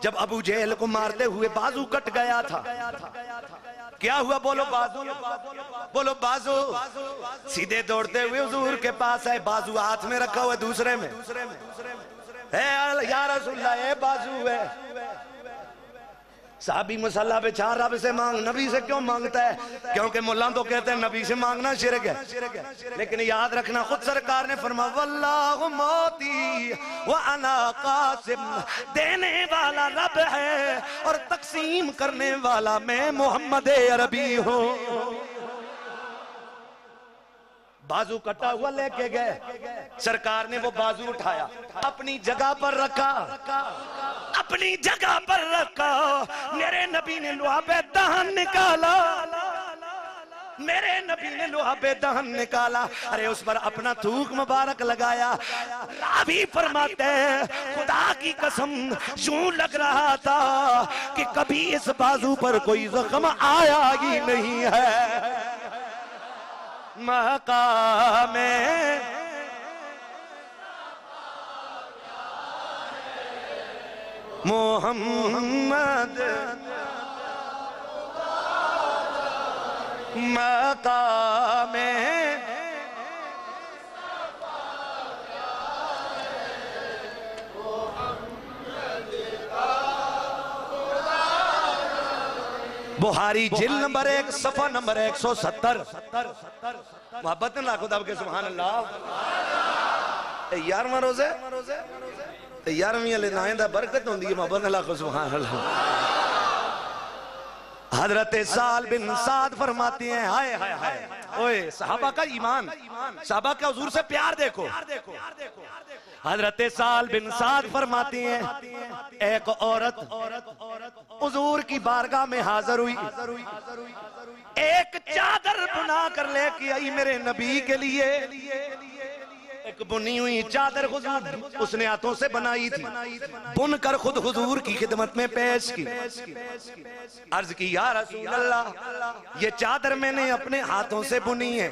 जब अबू जहल को मारते हुए बाजू कट गया था, क्या हुआ बोलो बाजू, बोलो बाजू, सीधे दौड़ते हुए हुजूर के पास आए, बाजू हाथ में रखा हुआ दूसरे में, या रसूलल्लाह ये बाजू है। साहबी मसल्ला पे चार रब से मांग, नबी से क्यों मांगता है? क्योंकि मुल्ला तो कहते हैं नबी से मांगना शिरक है, लेकिन याद रखना खुद सरकार ने फरमाया वल्लाहु मोती व अना कासिम, देने वाला रब है और तकसीम करने वाला मैं मोहम्मद अरबी हूँ। बाजू कटा हुआ लेके गए, सरकार ने वो बाजू उठाया, अपनी जगह पर रखा, अपनी जगह पर रखा। मेरे नबी ने लुआबे दहन निकाला, मेरे नबी ने लुआबे दहन निकाला, अरे उस पर अपना थूक मुबारक लगाया। रावी फरमाते हैं खुदा की कसम यूं लग रहा था कि कभी इस बाजू पर कोई जख्म आया ही नहीं है। मकाम मोहम्मद, मकाम बुहारी जिल नंबर 1 सफा नंबर 170। मोहब्बत ना खुदा के सुभान अल्लाह। 11वां रोज़ा 11वीं वाले नाए दा बरकत होंदी है, मोहब्बत अल्लाह को सुभान अल्लाह। हजरत साल बिन साद फरमाते हैं, हाय हाय हाय, ओए सहाबा का ईमान, सहाबा का हुजूर से प्यार देखो। हजरत साल बिन साद फरमाती हैं, एक औरत हुजूर की बारगाह में हाजिर हुई, एक चादर बुना कर लेके आई मेरे नबी के लिए। एक बुनी हुई चादर हुजूर उसने हाथों से बनाई थी, बुनकर खुद हुजूर की खिदमत में पेश की। अर्ज की, या रसूल अल्लाह, ये चादर मैंने अपने हाथों से बुनी है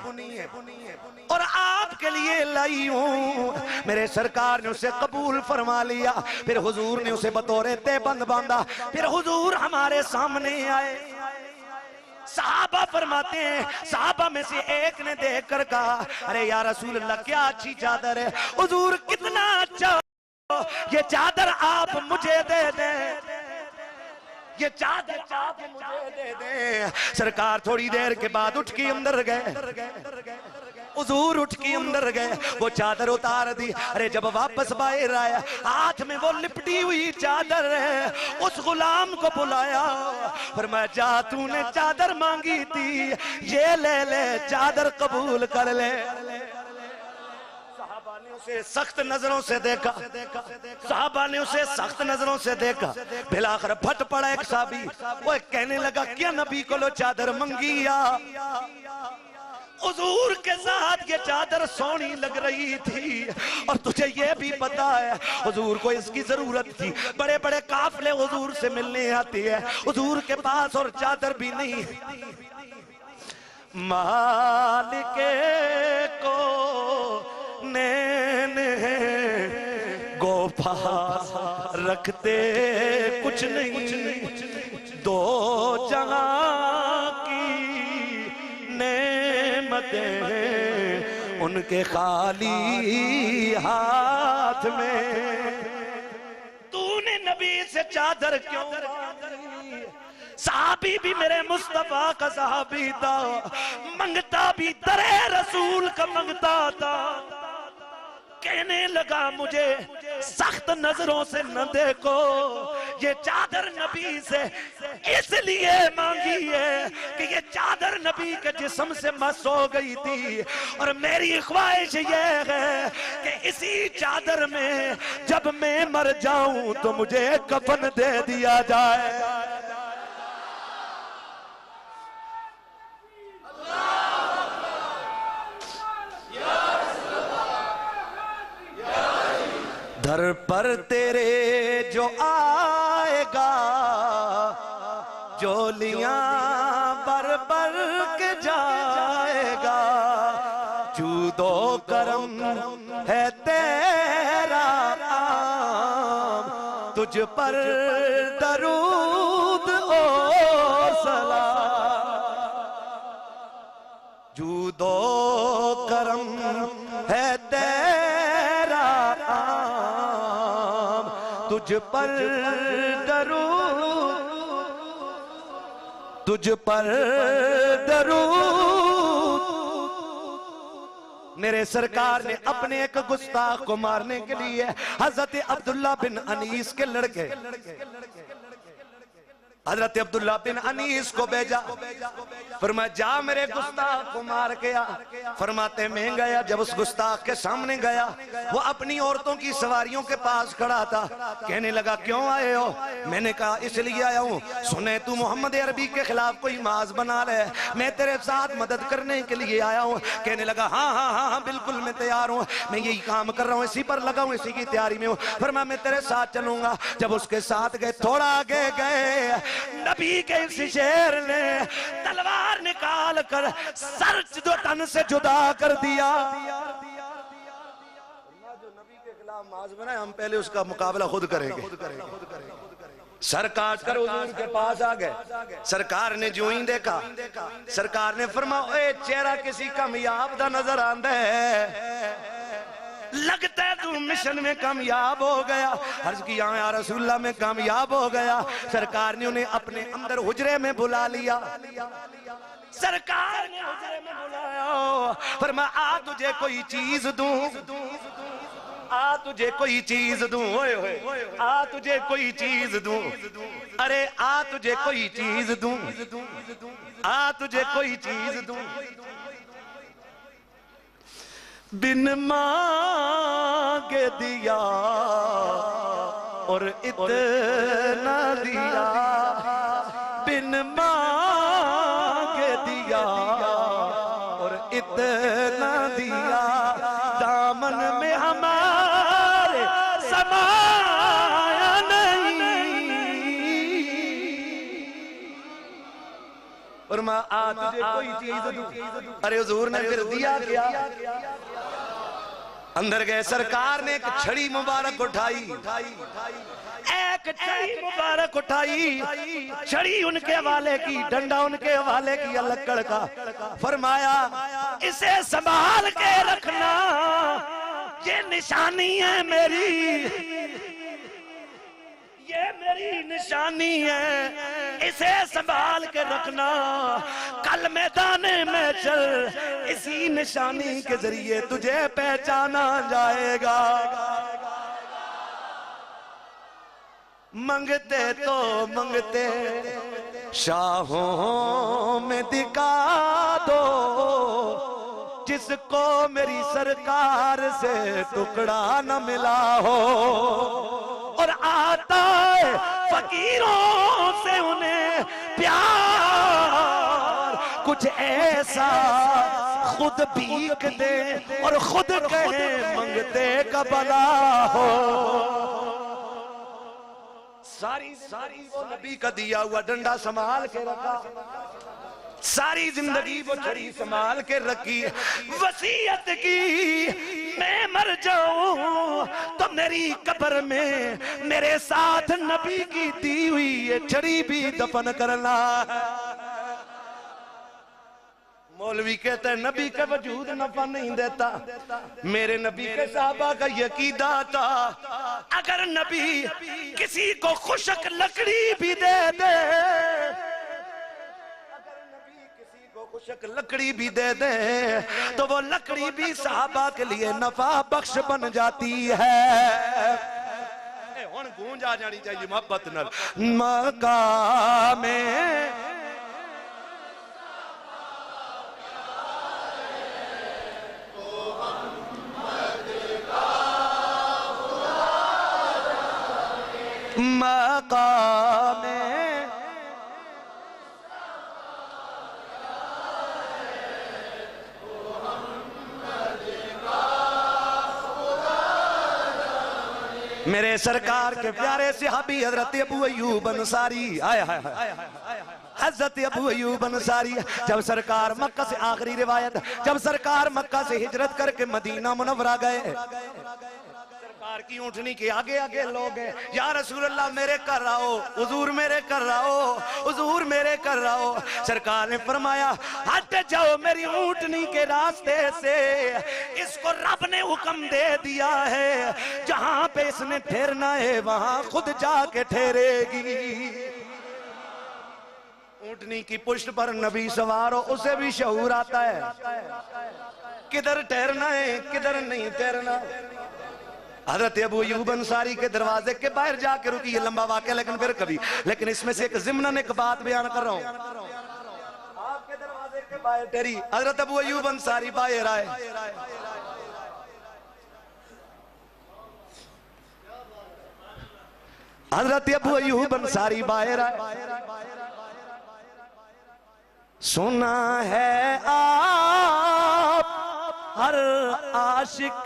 और आपके लिए लाई हूं। मेरे सरकार ने उसे कबूल फरमा लिया। फिर हुजूर ने उसे बतौर तहबंद बांधा। फिर हुजूर हमारे सामने आए। साहबा फरमाते हैं, साहबा में से एक ने देखकर कहा, अरे या रसूल अल्लाह, क्या अच्छी चादर है। हुजूर, कितना अच्छा, ये चादर आप मुझे दे दें, ये चादर आप मुझे दे दें। सरकार थोड़ी देर के बाद उठ के अंदर गए, हुजूर उठ के अंदर गए, वो चादर उतार दी। अरे जब वापस बाहर आया, हाथ में वो लिपटी हुई चादर है। उस गुलाम को बुलाया, फरमाया, जा, तूने चादर मांगी थी, ये ले ले, चादर कबूल कर ले। साहबा ने उसे सख्त नजरों से देखा, साहबा ने उसे सख्त नजरों से देखा। बिलाखिर फट पड़ा एक साहबी, वो कहने लगा, क्या नबी को लो चादर मंगी या? हुजूर के साथ ये चादर सोनी लग रही थी और तुझे ये भी पता है हुजूर को इसकी जरूरत थी। बड़े बड़े काफले हुजूर से मिलने आती है, हुजूर के पास और चादर भी नहीं। मालिके को नैन गोफा रखते कुछ नहीं, दो जहां की नेमतें हैं उनके खाली हाथ में। तूने नबी से चादर क्यों मांगी? साहबी भी मेरे मुस्तफा का साहबी था, मंगता भी दरे रसूल का मंगता था। कहने लगा, मुझे सख्त नजरों से न देखो, ये चादर नबी से इसलिए मांगी है कि ये चादर नबी के जिस्म से मस हो गई थी और मेरी ख्वाहिश ये है कि इसी चादर में जब मैं मर जाऊं तो मुझे कफन दे दिया जाए। दर पर तेरे जो आएगा, जोलियां बर बर के जाएगा। जूदो करम है तेरा आम, तुझ पर दरूद और सलाम। जूदो करम है तेरा आम, तुझ पर दरूद, तुझ पर दरूद। मेरे सरकार ने अपने एक गुस्ताख को मारने के लिए हजरत अब्दुल्ला बिन अनीस के लड़के हजरत अब्दुल्ला बिन अनीस को भेजा। फरमाया, जा मेरे गुस्ताख को मार के आ। फरमाते मैं गया, जब उस गुस्ताख के सामने गया, वो अपनी औरतों की सवारियों के पास खड़ा था। कहने लगा, क्यों आए हो? मैंने कहा, इसलिए आया हूँ, सुने तू मोहम्मद अरबी के खिलाफ कोई माज बना ले, मैं तेरे साथ मदद करने के लिए आया हूँ। कहने लगा, हाँ हाँ हाँ हाँ बिल्कुल मैं तैयार हूँ, मैं यही काम कर रहा हूँ, इसी पर लगा हूँ, इसी की तैयारी में हूँ। फरमाया, मैं तेरे साथ चलूंगा। जब उसके साथ गए, थोड़ा आगे गए, नबी के इस शेर ने तलवार निकाल कर सर जो तन से जुदा कर दिया। जो नबी के खिलाफ माज बनाए, हम पहले उसका मुकाबला खुद करेंगे। सर काट कर हुजूर के पास आ गए। सरकार ने जो ही देखा, सरकार ने फरमाया, चेहरा किसी कामयाब दा नजर आंदा है, लगता है तू मिशन में कामयाब हो गया। अर्ज किया, या रसूलल्लाह में कामयाब हो गया। सरकार ने उन्हें अपने अंदर हुजरे में बुला लिया। सरकार ने हुजरे में बुलाया, फरमाया, आ तुझे कोई चीज दूं। आ तुझे कोई चीज दूं, ओए होए, आ तुझे कोई चीज दूं, अरे आ तुझे कोई चीज दूं, आ तुझे कोई चीज दूं, बिन मांगे दिया और इतना दिया, बिन मांगे दिया और इतना दिया, दामन में हमारे समाया नहीं। और मां आ तुझे कोई चीज दूं, अरे हुजूर ने फिर दिया क्या? अंदर गए, सरकार ने एक छड़ी मुबारक उठाई, एक छड़ी मुबारक उठाई, छड़ी उनके हवाले की, डंडा उनके हवाले किया लक्कड़ का, फरमाया इसे संभाल के रखना, ये निशानी है मेरी, ये मेरी निशानी है, इसे संभाल के रखना, कल मैदाने में चल, इसी निशानी के जरिए तुझे पहचाना जाएगा। मंगते तो मंगते शाहों में दिखा दो, जिसको मेरी सरकार से टुकड़ा न मिला हो, और आता है फकीरों से उन्हें प्यार, कुछ ऐसा खुद भीख दे और खुद कहे मंगते का भला हो। सारी वो नबी का दिया हुआ डंडा संभाल के रखा, सारी जिंदगी वो छड़ी संभाल के रखी, वसीयत की मैं मर जाऊं तो मेरी कब्र में मेरे साथ नबी की दी हुई ये छड़ी भी दफन करना। मौलवी कहते हैं नबी का वजूद नफा नहीं देता, मेरे नबी के साहबा का यकीदा था, अगर नबी किसी को खुशक लकड़ी भी दे दे, खुशक लकड़ी भी दे दे तो वो लकड़ी भी साहबा के लिए नफा बख्श बन जाती है। हुण गूंज आ जानी चाहिए मोहब्बत नाल, मकामे मकामे मेरे सरकार के प्यारे सहाबी हजरत अबू अय्यूब अंसारी, आय हाय हाय, हजरत अबू अय्यूब अंसारी जब सरकार मक्का से, आखिरी रिवायत, जब सरकार मक्का से हिजरत करके मदीना मुनव्वरा गए, सरकार की ऊँटनी के आगे आगे लोग हैं, या रसूल अल्लाह मेरे कर आओ, हुजूर मेरे कर आओ, हुजूर मेरे कर आओ। सरकार ने फरमाया हट जाओ मेरी ऊँटनी के रास्ते से, इसको रब ने हुक्म दे दिया है जहां पे इसने ठहरना है वहां खुद जाके ठहरेगी। ऊँटनी की पुष्ट पर नबी सवार हो, उसे भी शऊर आता है किधर ठहरना है किधर नहीं ठहरना। हजरत अबू अय्यूब अंसारी के दरवाजे के बाहर जाके रुकी, ये लंबा वाक़या लेकिन फिर कभी, लेकिन इसमें से एक ज़िम्नन एक बात बयान कर रहा हूं। आपके दरवाजे के बाहर ठहरी, हजरत अबू अय्यूब अंसारी बाहर आए, हजरत अबू अय्यूब अंसारी बाहर आए, सुना है आप हर आशिक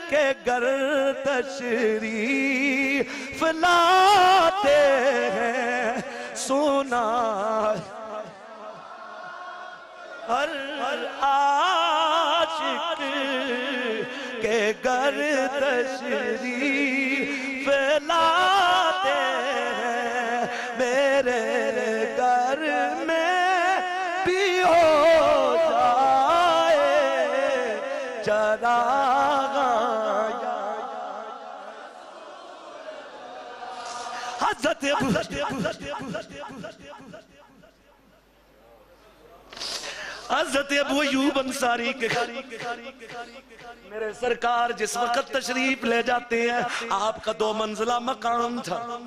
के घर तशरीफ लाते हैं, सुना हर आशिक के घर तशरीफ लाते हैं, मेरे घर में भी हो जाए चरागा। हज़रत अबू अय्यूब अंसारी के मेरे सरकार जिस वक्त तशरीफ ले जाते हैं, आपका 2 मंजिला मकान था।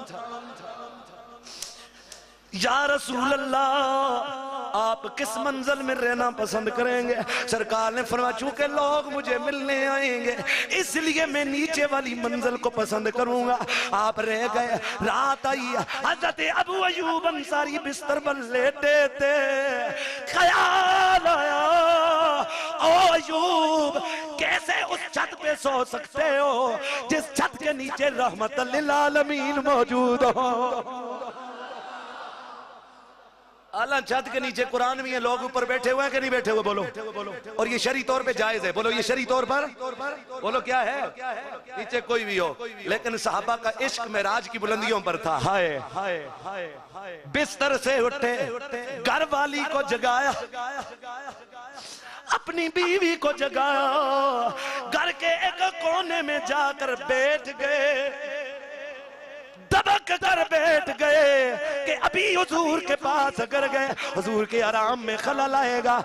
या रसूल अल्लाह, आप किस मंजिल में रहना पसंद करेंगे? सरकार ने फरमाया चूंकि लोग मुझे मिलने आएंगे इसलिए मैं नीचे वाली मंजिल को पसंद करूंगा। आप रह गए, रात आई, हज़रत अबू अय्यूब अंसारी बिस्तर पर लेटे थे, ख्याल आया ओ अय्यूब कैसे उस छत पे सो सकते हो जिस छत के नीचे रहमतुल लिल आलमीन मौजूद हो। आला छत के नीचे कुरान भी है, लोग ऊपर बैठे हुए हैं कि नहीं बैठे हुए? बोलो। और ये शरई तौर पे जायज है? बोलो ये शरई तौर पर, बोलो क्या है? नीचे कोई भी हो, लेकिन सहाबा का इश्क मेराज की बुलंदियों पर था। हाय हाय हाय हाय, बिस्तर से उठे, घर वाली को जगाया, अपनी बीवी को जगाया, घर के एक कोने में जाकर बैठ गए, दबक कर बैठ गए कि अभी हुजूर के पास अगर गए हुजूर के आराम में खलल आएगा।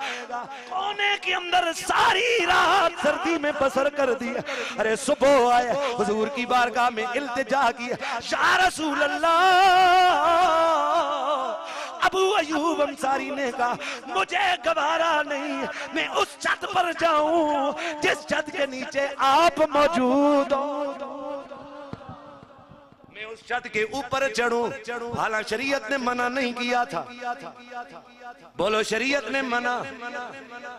कोने के अंदर सारी रात सर्दी में बसर कर दी। अरे सुबह आए, हुजूर की बारगाह में इल्तिजा की, या रसूल अल्लाह। अबू अय्यूब अंसारी ने कहा मुझे गवारा नहीं, मैं उस छत पर जाऊं जिस छत के नीचे आप मौजूद हो, मैं उस छत के ऊपर चढ़ूं। हालांकि शरीयत ने मना नहीं किया था, बोलो शरीयत ने मना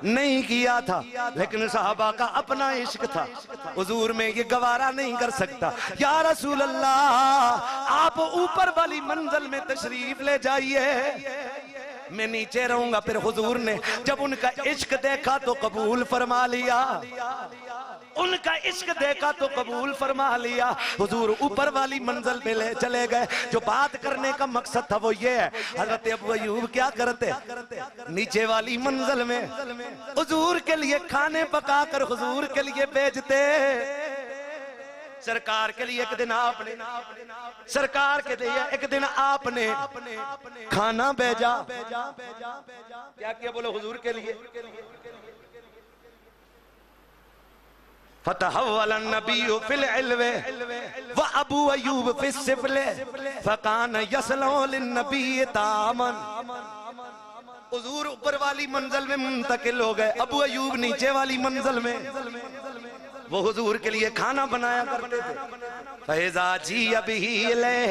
नहीं किया था, लेकिन सहाबा का अपना इश्क था, हुजूर में ये गवारा नहीं कर सकता। या रसूल अल्लाह आप ऊपर वाली मंजिल में तशरीफ ले जाइए, मैं नीचे रहूंगा। फिर हुजूर ने जब उनका इश्क देखा तो कबूल फरमा लिया, उनका इश्क देखा तो कबूल फरमा लिया। हुजूर ऊपर वाली मंजिल पे ले चले गए। जो बात करने का मकसद था वो ये है, हजरत अबू अय्यूब क्या करते, नीचे वाली मंजिल में हुजूर के लिए खाने पकाकर हुजूर के लिए भेजते। सरकार के लिए एक दिन आपने, सरकार के लिए एक दिन आपने खाना भेजा। क्या किया? बोलो हुजूर के लिए। फतहव्वलन नबिय्यु फिल इल्वे व अबू अय्यूब फिस सिफले फकान यसलु लिन नबी तामन। हुजूर ऊपर वाली मंजिल में मुंतकिल हो गए, अबू अय्यूब नीचे वाली मंजिल में। वो हुजूर के लिए खाना बनाया करते थे। फैजा जी अभी ले,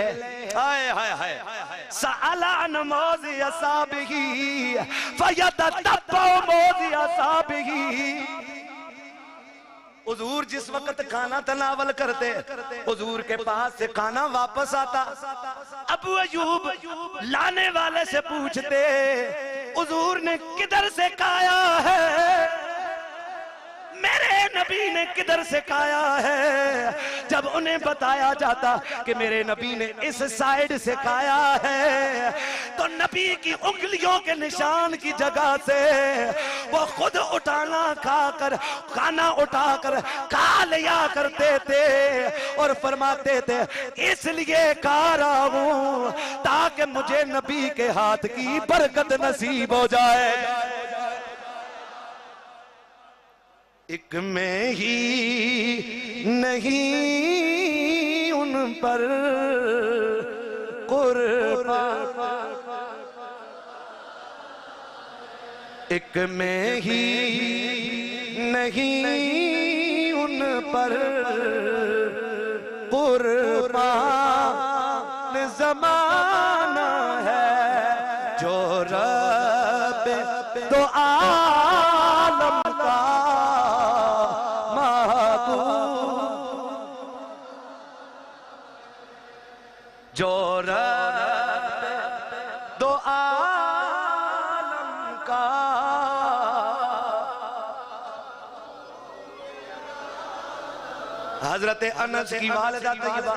हाय हाय हाय, सअला अन मौज़ि असाबिही फयततब्बउ मौज़ि असाबिही। हुजूर जिस वक्त खाना तनावल करते, हुजूर के पास से खाना वापस आता, अबू अय्यूब लाने वाले से पूछते हुजूर ने किधर से खाया है, मेरे नबी ने किधर से खाया है। जब उन्हें बताया जाता कि मेरे नबी ने इस साइड से खाया है, तो नबी की उंगलियों के निशान की जगह से वो खुद उठाना खाकर, खाना उठाकर खा लिया करते थे और फरमाते थे इसलिए खा रहा हूं ताकि मुझे नबी के हाथ की बरकत नसीब हो जाए। एक मैं ही नहीं उन पर कुर्बान, एक मैं ही नहीं उन पर कुर्बान ज़माना है जो रब तो आलम का जो रब दो आलम का हजरत अनस की वालिदा तैयबा,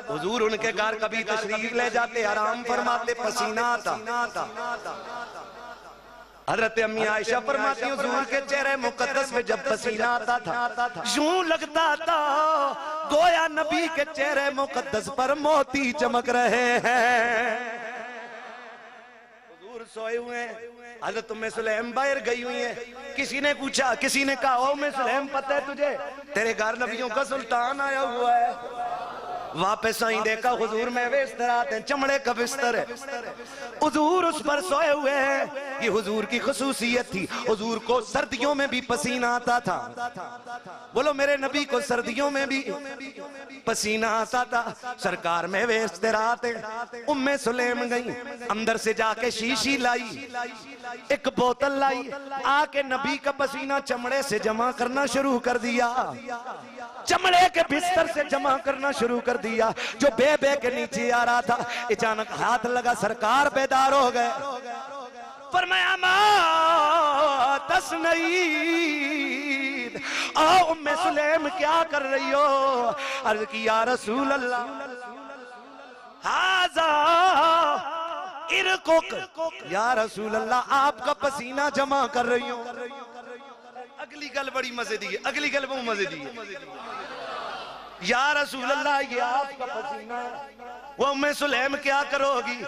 हुजूर उनके घर कभी तशरीफ ले जाते, आराम फरमाते, पसीना आता। हजरत अम्मी आयशा फरमाती हुजूर के चेहरे मुकद्दस में जब पसीना आता था यूं लगता था गोया नबी के चेहरे मुकद्दस पर मोती चमक रहे हैं। हुजूर सोए हुए हैं, हजरत उम्मे सुलैम बाहर गई हुई है। किसी ने पूछा, किसी ने कहा ओ उम्मे सुलैम पता है तुझे तेरे घर नबियों का सुल्तान आया हुआ है। वापस आई देखा हुजूर में बिस्तर आते हैं, चमड़े का बिस्तर है, हुजूर उस पर सोए हुए हैं। ये हुजूर की खुसूसियत थी, हुजूर को सर्दियों में भी पसीना आता था। बोलो मेरे नबी को सर्दियों में भी पसीना आता था। सरकार में बिस्तर आते, उम्मे सुलैम गई, अंदर से जाके शीशी लाई, एक बोतल लाई, आके नबी का पसीना चमड़े से जमा करना शुरू कर दिया, चमड़े के बिस्तर से जमा करना शुरू कर दिया। जो बे के नीचे आ रहा था, अचानक हाथ लगा, सरकार बेदार हो गए। फरमाया मां तस्नीद, आओ उम्मे सुलैम क्या कर रही हो? अर्ज की या रसूल अल्लाह हाजा इरकुक, या रसूल अल्लाह आपका पसीना जमा कर रही हूं। अगली गल बड़ी मजे दी है, अगली गल बहुत मजे दी है। या रसूल अल्लाह ये आपका पसीना, वो उम्मे सुलैम क्या करोगी?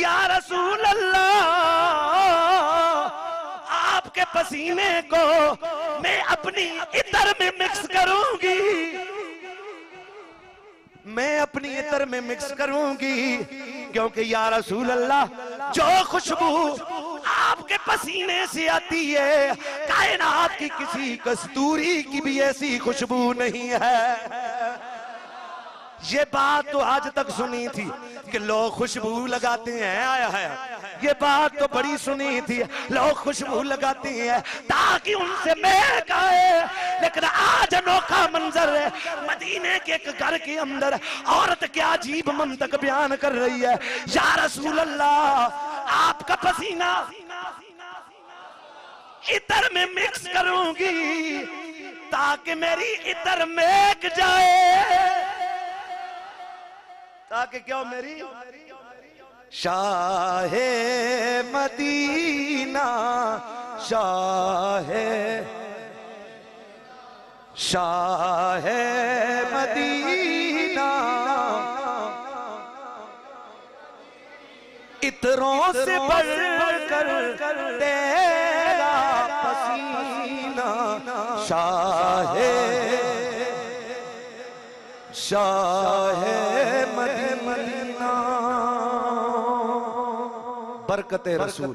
या रसूल अल्लाह आपके पसीने को मैं अपनी इतर में मिक्स करूंगी, मैं अपनी इतर में मिक्स करूंगी, क्योंकि या रसूल अल्लाह जो खुशबू आपके पसीने से आती है, कायनात की किसी कस्तूरी की भी ऐसी खुशबू नहीं है। ये बात तो आज तक सुनी थी कि लोग खुशबू लगाते हैं, आया है, ये बात तो बड़ी सुनी थी, लोग खुशबू लगाते हैं ताकि उनसे महक आए। लेकिन आज अनोखा मंजर है, मदीने के एक घर के अंदर औरत क्या अजीब मंतक बयान कर रही है। या रसूल अल्लाह आपका पसीना इतर में मिक्स करूंगी ताकि मेरी इतर महक जाए, ताकि क्या मेरी शाहे मदीना, शाहे मदीना इतरों से बढ़कर तेरा पसीना, शाहे मदीना। बरकते रसूल।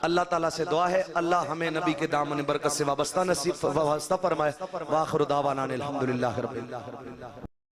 अल्लाह ताला से दुआ है अल्लाह हमें नबी के दामन बरकत से वाबस्ता नसीब वाबस्ता फरमाए। वाखिर दावाना अल्हम्दुलिल्लाह रब्बिल आलमीन।